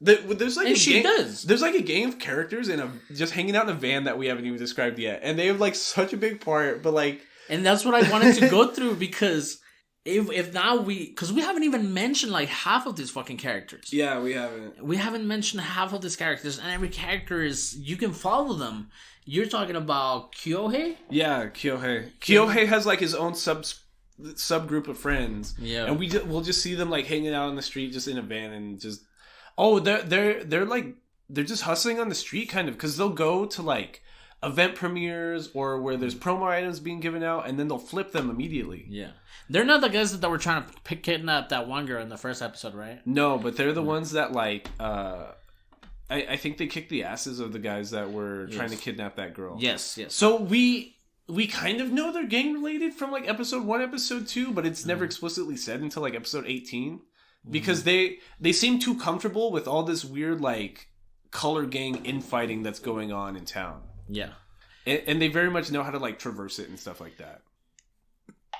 there's like there's like a gang of characters just hanging out in a van that we haven't even described yet, and they have like such a big part, but like, and that's what I wanted to go through, because If now because we haven't even mentioned like half of these fucking characters. Yeah, we haven't. We haven't mentioned half of these characters, and every character you can follow them. You're talking about Kyohei? Yeah, Kyohei. Kyohei has like his own subgroup of friends. Yeah, and we'll just see them like hanging out on the street, just in a van, and just they're just hustling on the street kind of, because they'll go to like event premieres or where there's promo items being given out, and then they'll flip them immediately. Yeah. They're not the guys that were trying to kidnap that one girl in the first episode, right? No, but they're the ones that like I think they kicked the asses of the guys that were trying to kidnap that girl. Yes. So we kind of know they're gang related from like episode 1, episode 2, but it's never explicitly said until like episode 18, because they seem too comfortable with all this weird like color gang infighting that's going on in town. Yeah. And they very much know how to like traverse it and stuff like that.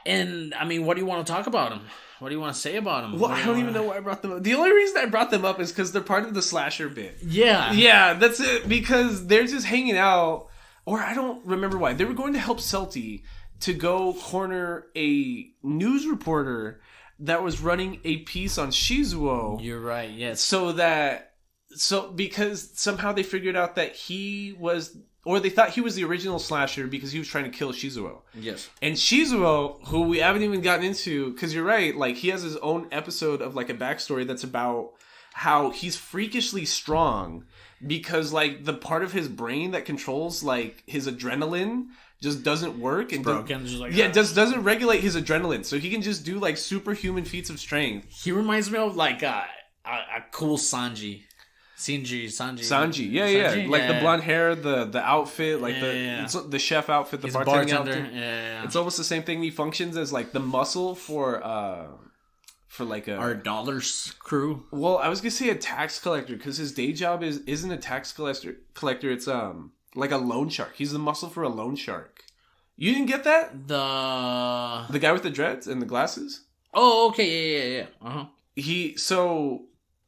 And I mean, what do you want to talk about them? What do you want to say about them? Well, I don't even know why I brought them up. The only reason I brought them up is because they're part of the slasher bit. Yeah, that's it. Because they're just hanging out, or I don't remember why. They were going to help Celti to go corner a news reporter that was running a piece on Shizuo. You're right. Yes. So because somehow they figured out that he was, or they thought he was the original slasher because he was trying to kill Shizuo. Yes. And Shizuo, who we haven't even gotten into, because you're right, like he has his own episode of like a backstory that's about how he's freakishly strong because like the part of his brain that controls like his adrenaline just doesn't work, and doesn't regulate his adrenaline, so he can just do like superhuman feats of strength. He reminds me of like a cool Sanji. Sanji, yeah. Like the blonde hair, the outfit, like it's the chef outfit, the bartender outfit. Yeah. It's almost the same thing. He functions as like the muscle for like our dollars crew. Well, I was gonna say a tax collector, because his day job isn't a tax collector. It's like a loan shark. He's the muscle for a loan shark. You didn't get that? The guy with the dreads and the glasses. Oh, okay, yeah.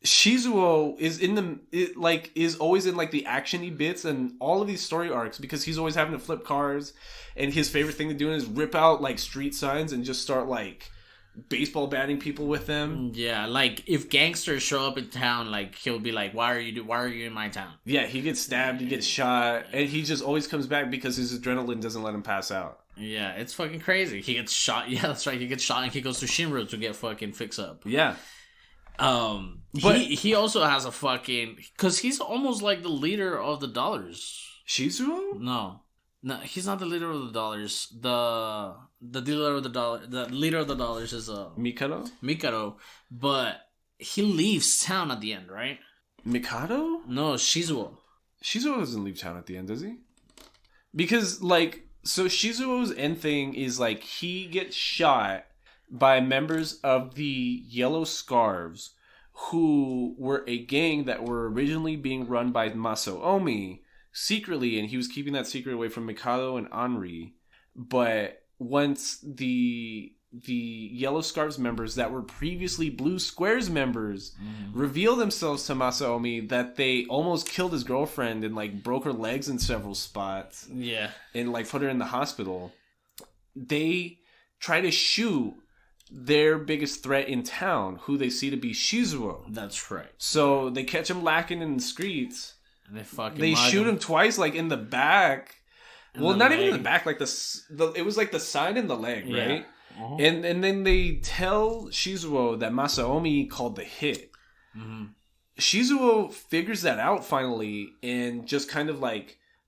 Shizuo is always in like the action-y bits and all of these story arcs, because he's always having to flip cars, and his favorite thing to do is rip out like street signs and just start like baseball batting people with them. Yeah, like if gangsters show up in town, like he'll be like, "Why are you in my town?" Yeah, he gets stabbed, he gets shot, and he just always comes back because his adrenaline doesn't let him pass out. Yeah, it's fucking crazy. He gets shot. Yeah, that's right. He gets shot and he goes to Shinra to get fucking fixed up. Yeah. But he also has a fucking, because he's almost like the leader of the dollars. Shizuo? No, he's not the leader of the dollars. The leader of the dollars is Mikado, but he leaves town at the end, right? Mikado? No, Shizuo. Shizuo doesn't leave town at the end, does he? Because so Shizuo's end thing is he gets shot by members of the Yellow Scarves, who were a gang that were originally being run by Masaomi secretly, and he was keeping that secret away from Mikado and Anri. But once the Yellow Scarves members that were previously Blue Squares members reveal themselves to Masaomi that they almost killed his girlfriend and broke her legs in several spots. Yeah. And put her in the hospital. They try to shoot their biggest threat in town, who they see to be Shizuo. That's right. So they catch him lacking in the streets. And they shoot him twice, in the back. Well, not even in the back, it was the side and the leg, right? Uh-huh. And then they tell Shizuo that Masaomi called the hit. Mm-hmm. Shizuo figures that out finally, and just kind of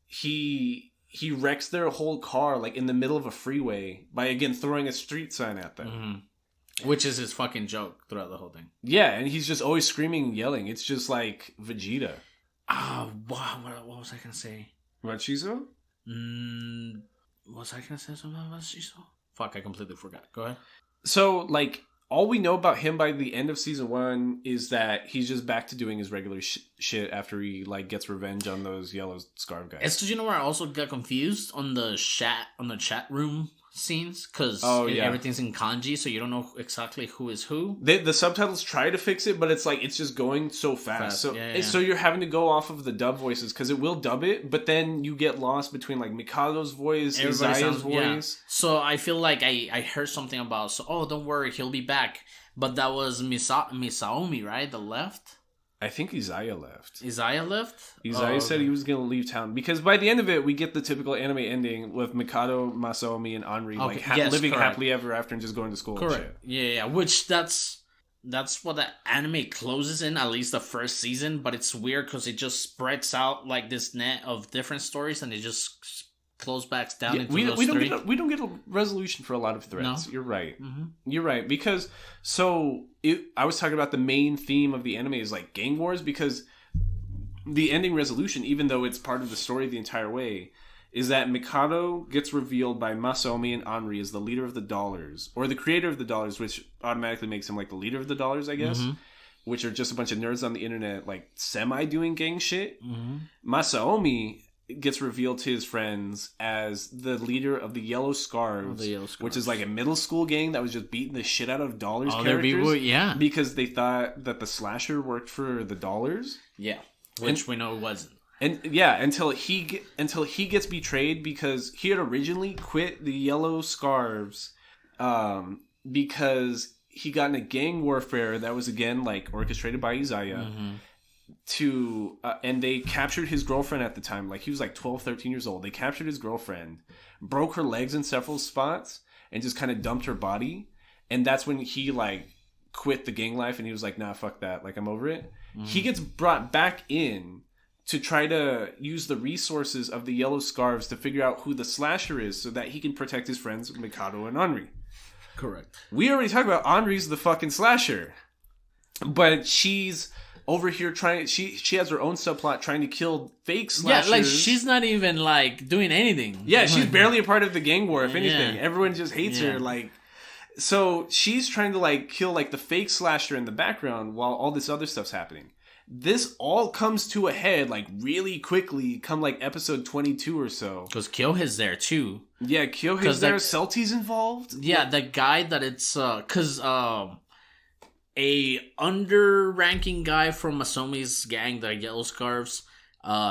he wrecks their whole car in the middle of a freeway by again throwing a street sign at them. Mm-hmm. Which is his fucking joke throughout the whole thing. Yeah, and he's just always screaming and yelling. It's just like Vegeta. Wow, what was I gonna say? About Shizuo? Was I gonna say something about Shizuo? Fuck, I completely forgot. Go ahead. So, all we know about him by the end of season 1 is that he's just back to doing his regular shit after he, gets revenge on those Yellow Scarf guys. It's because, where I also got confused on the chat room scenes, because everything's in kanji, so you don't know exactly who is who. The subtitles try to fix it, but it's it's just going so fast. So you're having to go off of the dub voices, because it will dub it, but then you get lost between Mikado's voice, Izaya's voice. Yeah. So I feel like I heard something about, don't worry, he'll be back. But that was Misaomi, right? The left? I think Izaya left. Izaya left? Izaya said he was going to leave town. Because by the end of it, we get the typical anime ending with Mikado, Masaomi, and Anri living happily ever after and just going to school. Correct. And shit. Yeah. Which that's what the anime closes in, at least the first season. But it's weird because it just spreads out this net of different stories, and it just close back down into those three. We don't get a resolution for a lot of threads. No. You're right. Mm-hmm. You're right. Because, I was talking about the main theme of the anime is gang wars, because the ending resolution, even though it's part of the story the entire way, is that Mikado gets revealed by Masaomi and Anri as the leader of the Dollars, or the creator of the Dollars, which automatically makes him the leader of the Dollars, I guess. Mm-hmm. Which are just a bunch of nerds on the internet, semi-doing gang shit. Mm-hmm. Masaomi gets revealed to his friends as the leader of the Yellow Scarves, which is a middle school gang that was just beating the shit out of Dollars characters. Because they thought that the slasher worked for the Dollars. Yeah, which we know it wasn't. And until he gets betrayed, because he had originally quit the Yellow Scarves, because he got in a gang warfare that was again orchestrated by Izaya. Mm-hmm. And they captured his girlfriend at the time. He was 12, 13 years old. They captured his girlfriend, broke her legs in several spots, and just kind of dumped her body. And that's when he quit the gang life, and he was nah, fuck that. I'm over it. Mm-hmm. He gets brought back in to try to use the resources of the Yellow Scarves to figure out who the slasher is, so that he can protect his friends Mikado and Anri. Correct. We already talked about Anri's the fucking slasher, but she's over here she has her own subplot trying to kill fake slashers. Yeah, she's not even doing anything. Yeah, she's barely a part of the gang war, if anything. Yeah. Everyone just hates her. So she's trying to kill the fake slasher in the background while all this other stuff's happening. This all comes to a head really quickly, come episode 22 or so. Because Kyohei's there too. Yeah, Kyohei's there. Celti's involved. Yeah, the guy that it's because a under-ranking guy from Masaomi's gang, the Yellow Scarves,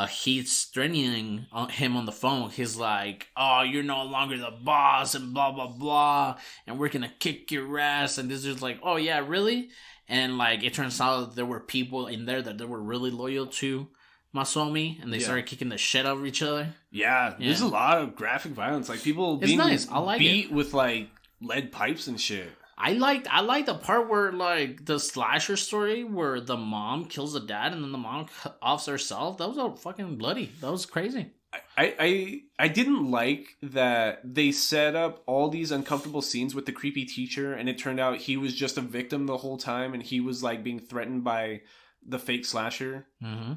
he's threatening him on the phone. He's like, "Oh, you're no longer the boss," and blah blah blah, and we're gonna kick your ass. And this is like, "Oh yeah, really?" And like, it turns out there were people in there that they were really loyal to Masomi, and they started kicking the shit out of each other. Yeah, there's a lot of graphic violence, like people It's being nice. I like beat with like lead pipes and shit. I liked the part where like the slasher story where the mom kills the dad and then the mom offs herself. That was all fucking bloody. That was crazy. I didn't like that they set up all these uncomfortable scenes with the creepy teacher, and it turned out he was just a victim the whole time, and he was like being threatened by the fake slasher. Mm-hmm.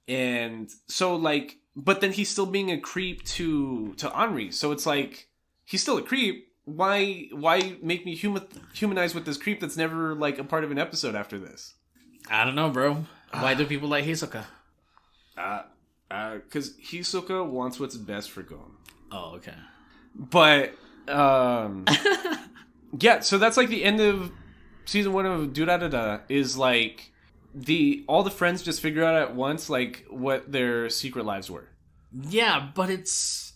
And so like, but then he's still being a creep to Henri. So it's like he's still a creep. Why make me humanize with this creep that's never like a part of an episode after this? I don't know, bro. Why do people like Hisoka? Because Hisoka wants what's best for Gon. Oh, okay. But yeah, so that's like the end of season 1 of Durarara. Is like all the friends just figure out at once like what their secret lives were. Yeah, but it's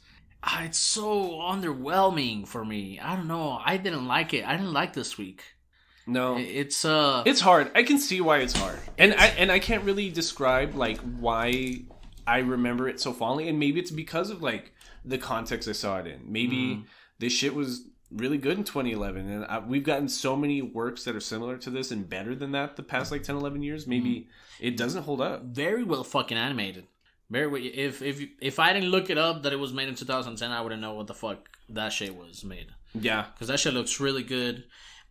so underwhelming for me. I don't know. I didn't like it. I didn't like this week. No, it's hard. I can see why it's hard, and I can't really describe like why I remember it so fondly, and maybe it's because of like the context I saw it in. Maybe this shit was really good in 2011, and we've gotten so many works that are similar to this and better than that the past like 10, 11 years. Maybe it doesn't hold up. Very well fucking animated. Very well. If I didn't look it up that it was made in 2010, I wouldn't know what the fuck that shit was made. Yeah, because that shit looks really good.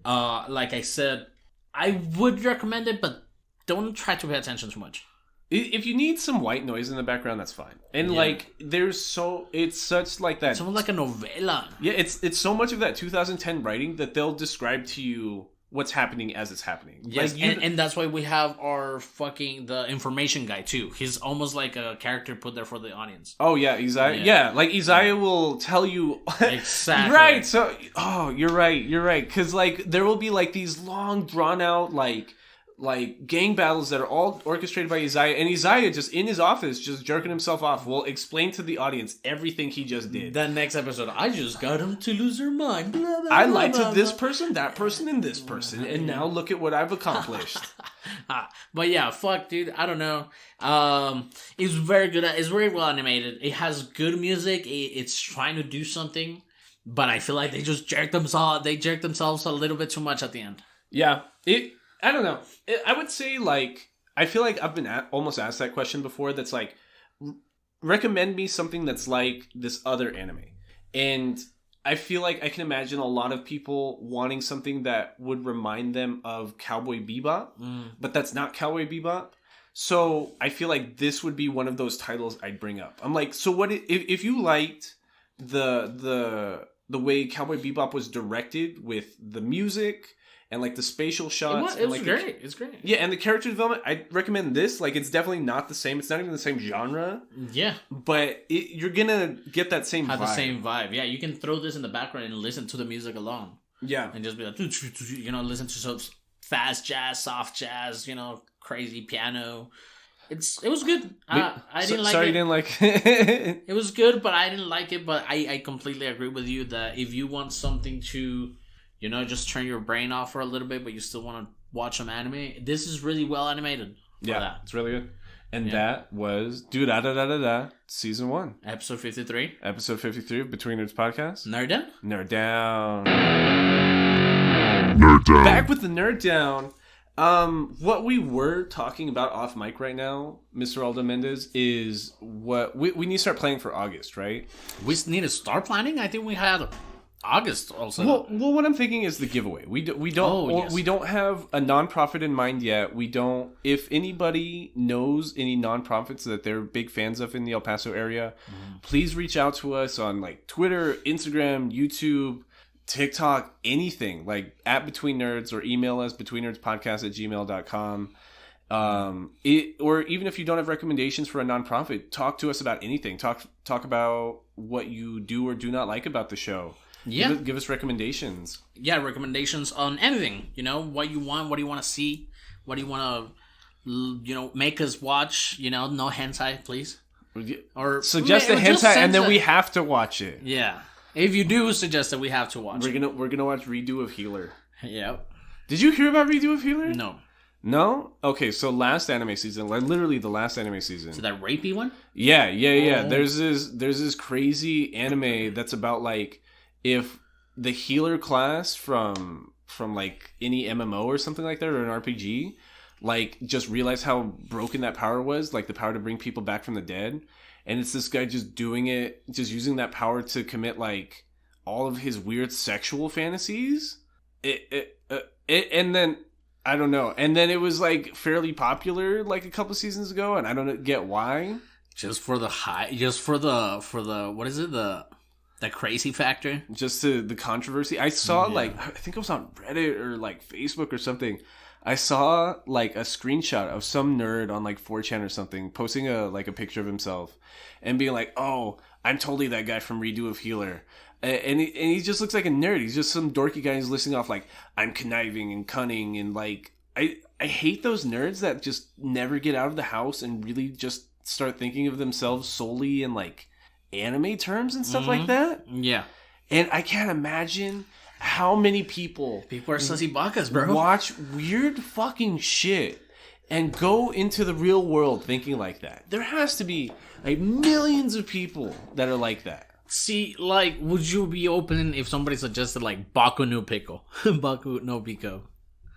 Like I said, I would recommend it, but don't try to pay attention too much. If you need some white noise in the background, that's fine. And like, it's such like that. It's almost like a novela. Yeah, it's so much of that 2010 writing that they'll describe to you what's happening as it's happening. Yes, like and that's why we have our the information guy too. He's almost like a character put there for the audience. Oh yeah, Isaiah. Yeah, like Isaiah will tell you exactly. Right. So, you're right. Because like there will be like these long, drawn out like gang battles that are all orchestrated by Isaiah, and Isaiah just in his office just jerking himself off will explain to the audience everything he just did. The next episode, I just got him to lose their mind. Blah, blah, I lied to this person, that person, and this person, and now look at what I've accomplished. But yeah, fuck, dude. I don't know. It's very good. It's very well animated. It has good music. It's trying to do something, but I feel like they just jerked themselves. They jerked themselves a little bit too much at the end. Yeah, I don't know. I would say, like, I feel like I've been almost asked that question before. That's like, recommend me something that's like this other anime. And I feel like I can imagine a lot of people wanting something that would remind them of Cowboy Bebop. But that's not Cowboy Bebop. So I feel like this would be one of those titles I'd bring up. I'm like, so what if you liked the way Cowboy Bebop was directed with the music and like the spatial shots. It was great. It's great. Yeah, and the character development, I'd recommend this. Like, it's definitely not the same. It's not even the same genre. Yeah. But you're going to get that same vibe. The same vibe. Yeah, you can throw this in the background and listen to the music alone. Yeah. And just be like, listen to some fast jazz, soft jazz, crazy piano. It was good. I didn't like it. Sorry you didn't like it. It was good, but I didn't like it. But I completely agree with you that if you want something to... just turn your brain off for a little bit, but you still want to watch some anime. This is really well animated. Yeah, it's really good. And that was Durarara Season 1. Episode 53. Episode 53 of Between Nerds Podcast. Nerd Down? Nerd Down. Nerd Down. Back with the Nerd Down. What we were talking about off mic right now, Mr. Aldo Mendez, is what we need to start planning for August, right? We need to start planning? I think we had... August also. Well, what I'm thinking is the giveaway. We don't have a nonprofit in mind yet. We don't. If anybody knows any nonprofits that they're big fans of in the El Paso area, please reach out to us on like Twitter, Instagram, YouTube, TikTok, anything like at Between Nerds, or email us betweennerdspodcast@gmail.com. Or even if you don't have recommendations for a nonprofit, talk to us about anything. Talk about what you do or do not like about the show. Yeah. Give us recommendations. Yeah, recommendations on anything. What you want, what do you want to see, what do you want to make us watch. No hentai, please. Or suggest a hentai, and then we have to watch it. Yeah, if you do suggest that we have to watch. We're gonna watch Redo of Healer. Yep. Did you hear about Redo of Healer? No. No? Okay, so last anime season, like literally the last anime season. So that rapey one? Yeah. Oh. There's this crazy anime that's about like if the healer class from like any MMO or something like that, or an RPG, like just realized how broken that power was, like the power to bring people back from the dead. And it's this guy just doing it, just using that power to commit like all of his weird sexual fantasies. And then I don't know. And then it was like fairly popular like a couple seasons ago, and I don't get why. Just for the what is it? The crazy factor? Just the controversy. I saw like I think it was on Reddit or like Facebook or something. I saw like a screenshot of some nerd on like 4chan or something posting a picture of himself and being like, "Oh, I'm totally that guy from Redo of Healer." And he just looks like a nerd. He's just some dorky guy who's listing off like, I'm conniving and cunning, and like I hate those nerds that just never get out of the house and really just start thinking of themselves solely in like anime terms and stuff like that. Yeah. And I can't imagine how many people are sussy bakas, bro. Watch weird fucking shit and go into the real world thinking like that. There has to be like millions of people that are like that. See, like, would you be open if somebody suggested, like, Baku no Pico? Baku no Pico.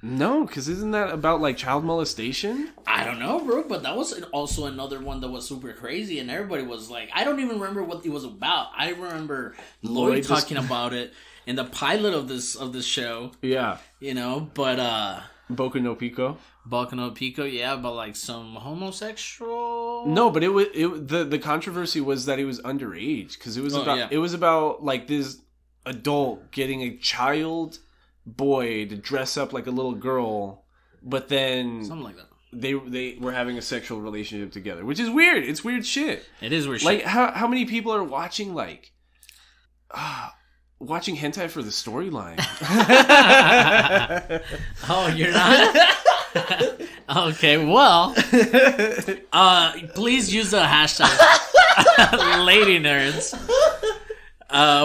No, because isn't that about, like, child molestation? I don't know, bro, but that was also another one that was super crazy, and everybody was like, I don't even remember what it was about. I remember Lloyd talking about it in the pilot of this show. Yeah. But, Boku no Pico. Baku no Pico, yeah, but like some homosexual. No, but the controversy was that he was underage because it was about like this adult getting a child boy to dress up like a little girl, but then something like that. They were having a sexual relationship together, which is weird. It's weird shit. It is weird shit. Like shit. How many people are watching watching hentai for the storyline? Oh, you're not? Okay, well, please use the hashtag Lady Nerds.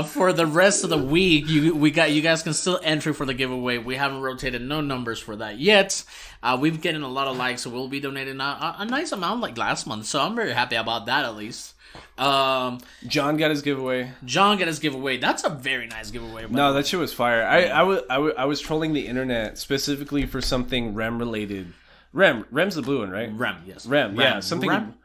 For the rest of the week, you guys can still enter for the giveaway. We haven't rotated no numbers for that yet. We've getting a lot of likes, so we'll be donating a nice amount like last month. So I'm very happy about that at least. John got his giveaway. That's a very nice giveaway. No, that shit was fire. I was trolling the internet specifically for something Rem related. Rem's the blue one, right? Rem, yes. Rem. Yeah, something. Rem?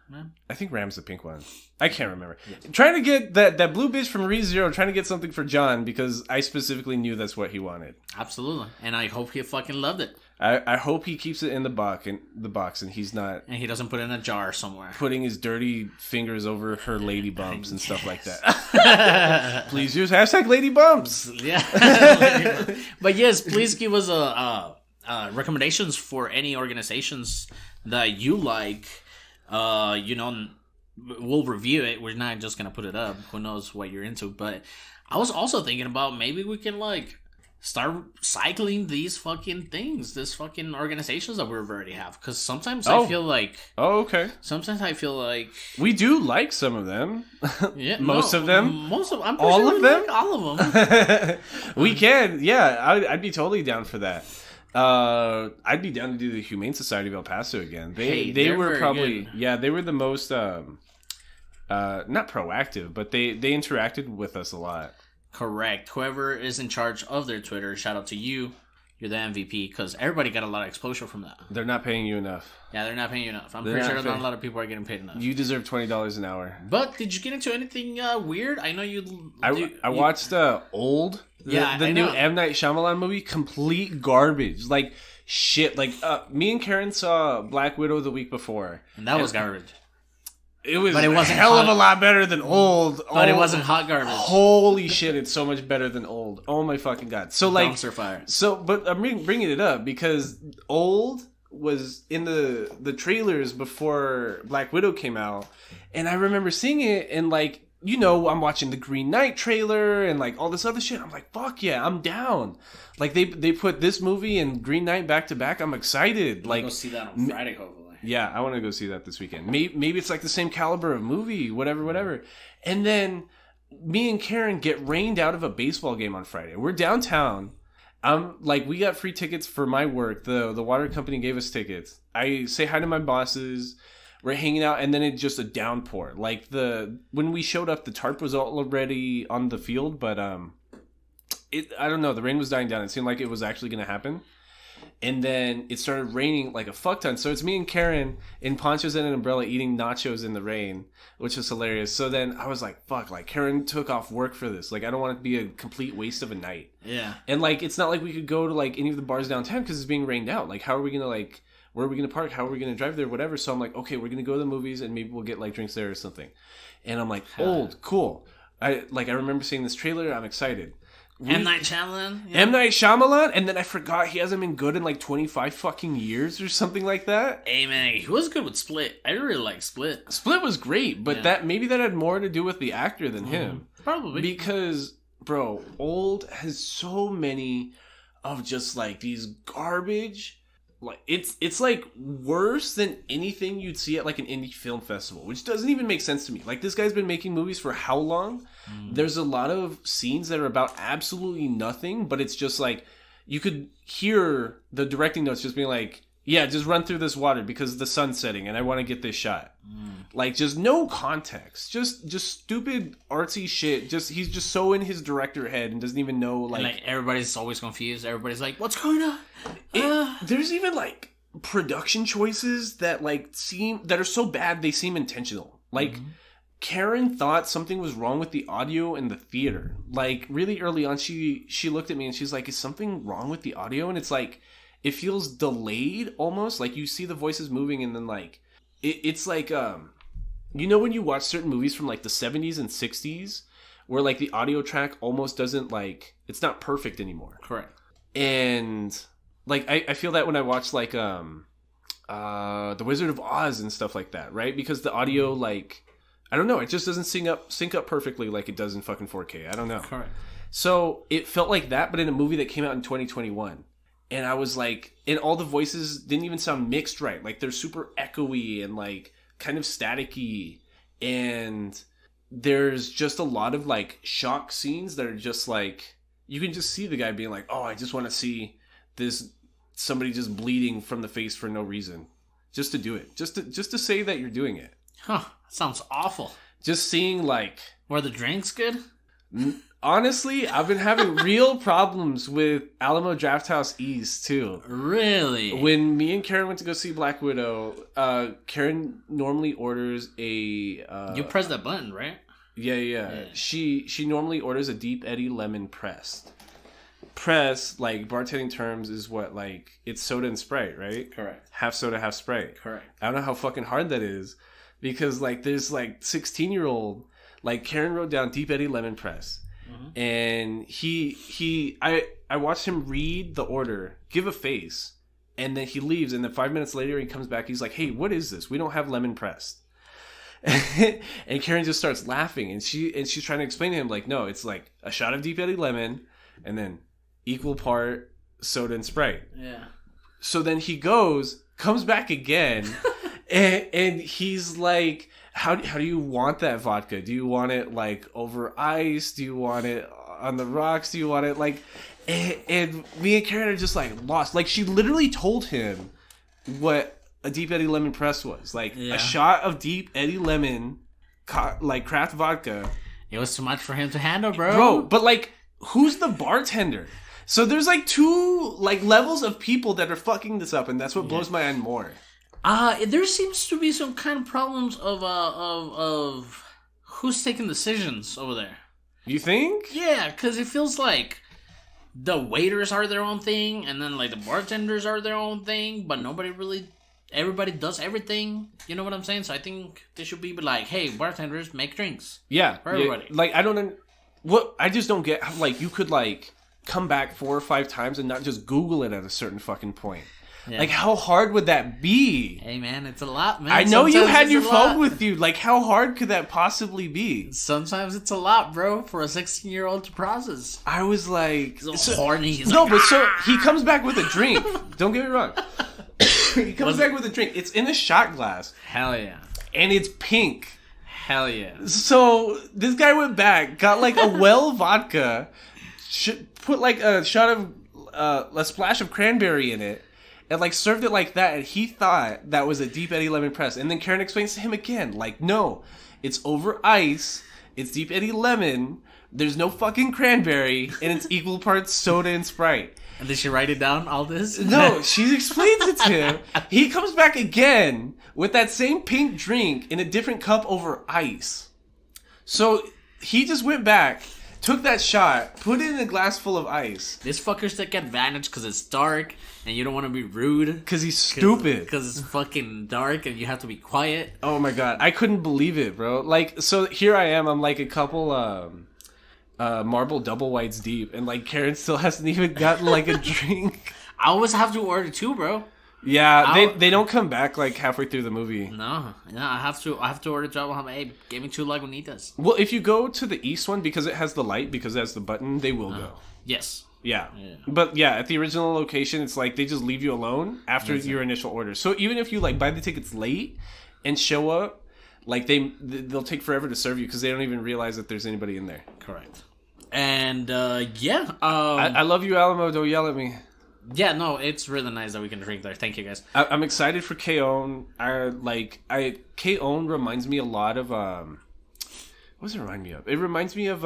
I think Ram's the pink one. I can't remember. Yes. Trying to get that blue bitch from ReZero, trying to get something for John because I specifically knew that's what he wanted. Absolutely, and I hope he fucking loved it. I hope he keeps it in the box, and he's not. And he doesn't put it in a jar somewhere. Putting his dirty fingers over her lady bumps and stuff like that. Please use hashtag lady bumps. Yeah. But yes, please give us recommendations for any organizations that you like. We'll review it. We're not just gonna put it up. Who knows what you're into? But I was also thinking about maybe we can like start cycling these fucking things, this fucking organizations that we already have. Because sometimes I feel like sometimes I feel like we do like some of them. Yeah, most of them. I'm all sure of them. Like all of them. We can. Yeah, I'd be totally down for that. I'd be down to do the Humane Society of El Paso again. They were probably good. They were the most not proactive, but they interacted with us a lot. Correct. Whoever is in charge of their Twitter, shout out to you. You're the MVP because everybody got a lot of exposure from that. They're not paying you enough. Yeah, they're not paying you enough. I'm pretty sure not a lot of people are getting paid enough. You deserve $20 an hour. But did you get into anything weird? I know you. I watched Old. The new M. Night Shyamalan movie. Complete garbage. Like shit. Like me and Karen saw Black Widow the week before, and that was garbage. It was a hell of a lot better than Old. But it wasn't hot garbage. Holy shit, it's so much better than Old. Oh my fucking god. So like dumpster fire. So but I'm bringing it up because Old was in the trailers before Black Widow came out, and I remember seeing it and like, I'm watching the Green Knight trailer and like all this other shit. I'm like, fuck yeah, I'm down. Like they put this movie and Green Knight back to back. I'm excited. Like go see that on Friday, hopefully. Yeah, I want to go see that this weekend. Maybe it's like the same caliber of movie, whatever. And then me and Karen get rained out of a baseball game on Friday. We're downtown. We got free tickets for my work. The water company gave us tickets. I say hi to my bosses. We're hanging out, and then it's just a downpour. Like when we showed up, the tarp was already on the field, but I don't know. The rain was dying down. It seemed like it was actually going to happen. And then it started raining like a fuck ton. So it's me and Karen in ponchos and an umbrella eating nachos in the rain, which is hilarious. So then I was like, fuck, like Karen took off work for this. Like, I don't want it to be a complete waste of a night. Yeah. And like, it's not like we could go to like any of the bars downtown because it's being rained out. Like, how are we going to like, where are we going to park? How are we going to drive there? Whatever. So I'm like, okay, we're going to go to the movies and maybe we'll get like drinks there or something. And I'm like, cool. I remember seeing this trailer. I'm excited. M. Night Shyamalan? Yeah. M. Night Shyamalan? And then I forgot he hasn't been good in like 25 fucking years or something like that. Hey man, he was good with Split. I really like Split. Split was great, but that had more to do with the actor than him. Probably. Because, bro, Old has so many of just like these garbage... Like it's like worse than anything you'd see at like an indie film festival, which doesn't even make sense to me. Like, this guy's been making movies for how long? There's a lot of scenes that are about absolutely nothing, but it's just like you could hear the directing notes just being like, yeah, just run through this water because the sun's setting and I want to get this shot. Like, just no context, just stupid artsy shit. He's just so in his director head and doesn't even know like everybody's always confused. Everybody's like, what's going on? There's even like production choices that are so bad they seem intentional. Like, Karen thought something was wrong with the audio in the theater. Like, really early on, she looked at me and she's like, is something wrong with the audio? And it's like, it feels delayed almost. Like, you see the voices moving and then like it's like you know when you watch certain movies from like the 70s and 60s where like the audio track almost doesn't like, it's not perfect anymore. Correct. And like I feel that when I watch like The Wizard of Oz and stuff like that, right? Because the audio, like, I don't know, it just doesn't sync up perfectly like it does in fucking 4K. I don't know. Correct. So it felt like that, but in a movie that came out in 2021. And I was like, and all the voices didn't even sound mixed right. Like, they're super echoey and like kind of staticky. And there's just a lot of like shock scenes that are just like, you can just see the guy being like, oh, I just want to see this, somebody just bleeding from the face for no reason. Just to do it. Just to say that you're doing it. Huh. Sounds awful. Just seeing like... Were the drinks good? Honestly, I've been having real problems with Alamo Drafthouse East, too. Really? When me and Karen went to go see Black Widow, Karen normally orders a... you press that button, right? Yeah. She normally orders a Deep Eddy Lemon pressed. Press, like, bartending terms is what, like, it's soda and Sprite, right? Correct. Half soda, half Sprite. Correct. I don't know how fucking hard that is. Because, like, there's, like, 16-year-old... Like, Karen wrote down Deep Eddy Lemon Press. Mm-hmm. And I watched him read the order, give a face, and then he leaves. And then 5 minutes later, he comes back. He's like, hey, what is this? We don't have lemon pressed. And Karen just starts laughing. And she's trying to explain to him, like, no, it's like a shot of Deep Eddy Lemon and then equal part soda and Sprite. Yeah. So then he comes back again, and he's like... How do you want that vodka? Do you want it like over ice? Do you want it on the rocks? Do you want it like... And me and Karen are just like lost. Like, she literally told him what a Deep Eddy Lemon Press was. Like, a shot of Deep Eddy Lemon, like craft vodka. It was too much for him to handle, bro. Bro, but like, who's the bartender? So there's like two like levels of people that are fucking this up, and that's what blows my mind more. There seems to be some kind of problems of who's taking decisions over there. You think? Yeah, because it feels like the waiters are their own thing, and then like the bartenders are their own thing, but everybody does everything. You know what I'm saying? So I think they should be like, hey, bartenders, make drinks. Yeah. For everybody. Like, I just don't get how, like, you could like come back 4 or 5 times and not just Google it at a certain fucking point. Yeah. Like, how hard would that be? Hey, man, it's a lot, man. I know you had your phone with you. Like, how hard could that possibly be? Sometimes it's a lot, bro, for a 16-year-old to process. I was like... He's so horny. He's no, like, but so he comes back with a drink. Don't get me wrong. He comes back with a drink. It's in a shot glass. Hell yeah. And it's pink. Hell yeah. So this guy went back, got like a well vodka, put like a shot of a splash of cranberry in it, and like served it like that. And he thought that was a Deep Eddy lemon press. And then Karen explains to him again, like, no, it's over ice. It's Deep Eddy lemon. There's no fucking cranberry, and it's equal parts soda and Sprite. And did she write it down, all this? No, she explains it to him. He comes back again with that same pink drink in a different cup over ice. So he just went back, took that shot, put it in a glass full of ice. This fuckers take advantage because it's dark and you don't want to be rude. Because he's stupid. Because it's fucking dark and you have to be quiet. Oh my god, I couldn't believe it, bro. Like, so here I am, I'm like a couple marble double whites deep, and like Karen still hasn't even gotten like a drink. I always have to order two, bro. Yeah, they don't come back like halfway through the movie. No, I have to order two. I'm like, hey, give me two Lagunitas. Well, if you go to the east one, because it has the light, because it has the button, they will go. Yes. Yeah. But yeah, at the original location, it's like they just leave you alone after your initial order. So even if you like buy the tickets late and show up, like they'll take forever to serve you because they don't even realize that there's anybody in there. Correct. And yeah, I love you, Alamo. Don't yell at me. Yeah, no, it's really nice that we can drink there. Thank you, guys. I'm excited for K-On. K-On reminds me a lot of what does it remind me of? It reminds me of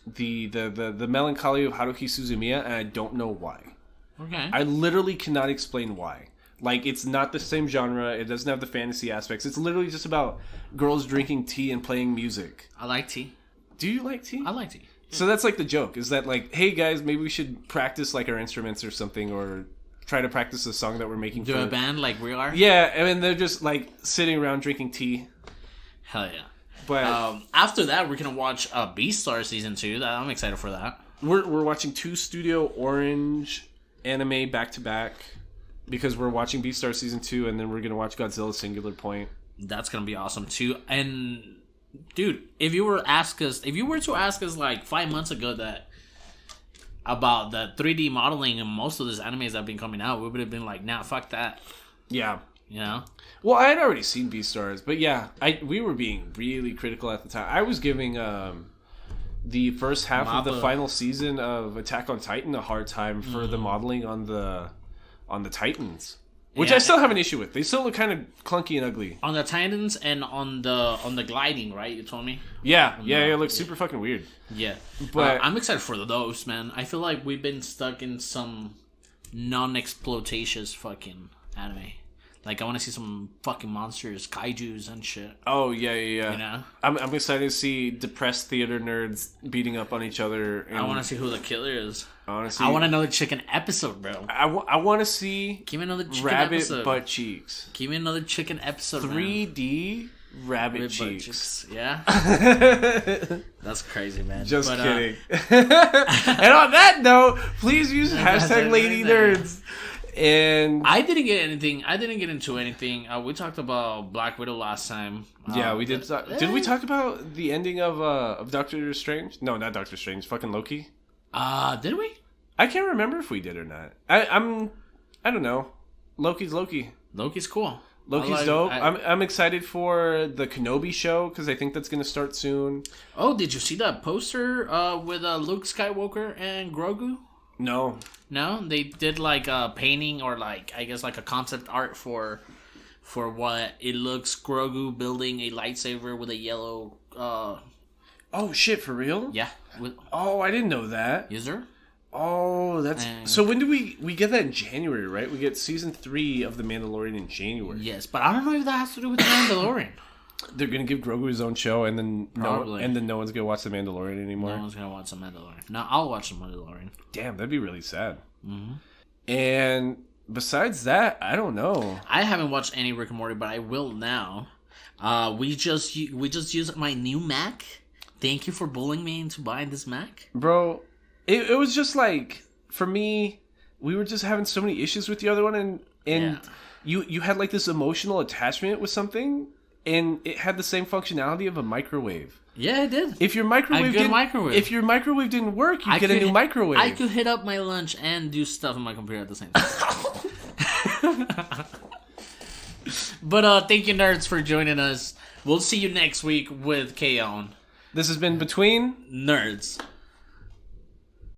the melancholy of Haruhi Suzumiya, and I don't know why. Okay. I literally cannot explain why. Like, it's not the same genre. It doesn't have the fantasy aspects. It's literally just about girls drinking tea and playing music. I like tea. Do you like tea? I like tea. So that's like the joke, is that like, hey guys, maybe we should practice like our instruments or something, or try to practice the song that we're making. Do a band like we are? Yeah, and then they're just like sitting around drinking tea. Hell yeah. But after that, we're gonna watch Beastar Season 2. I'm excited for that. We're watching 2 Studio Orange anime back to back, because we're watching Beastar Season 2, and then we're gonna watch Godzilla Singular Point. That's gonna be awesome too. And dude, if you were to ask us like 5 months ago that about the 3D modeling and most of these animes that have been coming out, we would have been like, nah, fuck that. Yeah. You know? Well, I had already seen Beastars, but yeah, we were being really critical at the time. I was giving the first half of the final season of Attack on Titan a hard time for the modeling on the Titans. Which I still have an issue with. They still look kind of clunky and ugly. On the Titans and on the gliding, right? You told me? Yeah, it looks super fucking weird. Yeah. But I'm excited for those, man. I feel like we've been stuck in some non-exploitatious fucking anime. Like, I want to see some fucking monsters, kaijus and shit. Oh, yeah. You know? I'm excited to see depressed theater nerds beating up on each other. I want to see who the killer is. Honestly, I want another chicken episode, bro. I want to see Give me another chicken rabbit episode. butt cheeks. Give me another chicken episode, 3D rabbit cheeks. Butt cheeks. Yeah? That's crazy, man. Just kidding. And on that note, please use hashtag Lady Nerds. And I didn't get into anything. We talked about Black Widow last time. Yeah, we did. Did we talk about the ending of Doctor Strange? No, not Doctor Strange. Fucking Loki. Did we? I can't remember if we did or not. I don't know. Loki's Loki. Loki's cool. Loki's dope. I'm excited for the Kenobi show because I think that's gonna start soon. Oh, did you see that poster with Luke Skywalker and Grogu? No. No, they did like a painting or like I guess like a concept art for what it looks Grogu building a lightsaber with a yellow. Oh shit! For real? Yeah. Oh, I didn't know that. Is there? Oh, that's so. When do we get that in January? Right? We get season 3 of The Mandalorian in January. Yes, but I don't know if that has to do with The Mandalorian. They're gonna give Grogu his own show, and then Probably. no one's gonna watch The Mandalorian anymore. No one's gonna watch The Mandalorian. No, I'll watch The Mandalorian. Damn, that'd be really sad. Mm-hmm. And besides that, I don't know. I haven't watched any Rick and Morty, but I will now. We just used my new Mac. Thank you for bullying me into buying this Mac, bro. It was just like, for me, we were just having so many issues with the other one, and yeah. you had like this emotional attachment with something. And it had the same functionality of a microwave. Yeah, it did. If your microwave didn't work, you get a new microwave. I could hit up my lunch and do stuff on my computer at the same time. But thank you, nerds, for joining us. We'll see you next week with Kaon. This has been Between Nerds.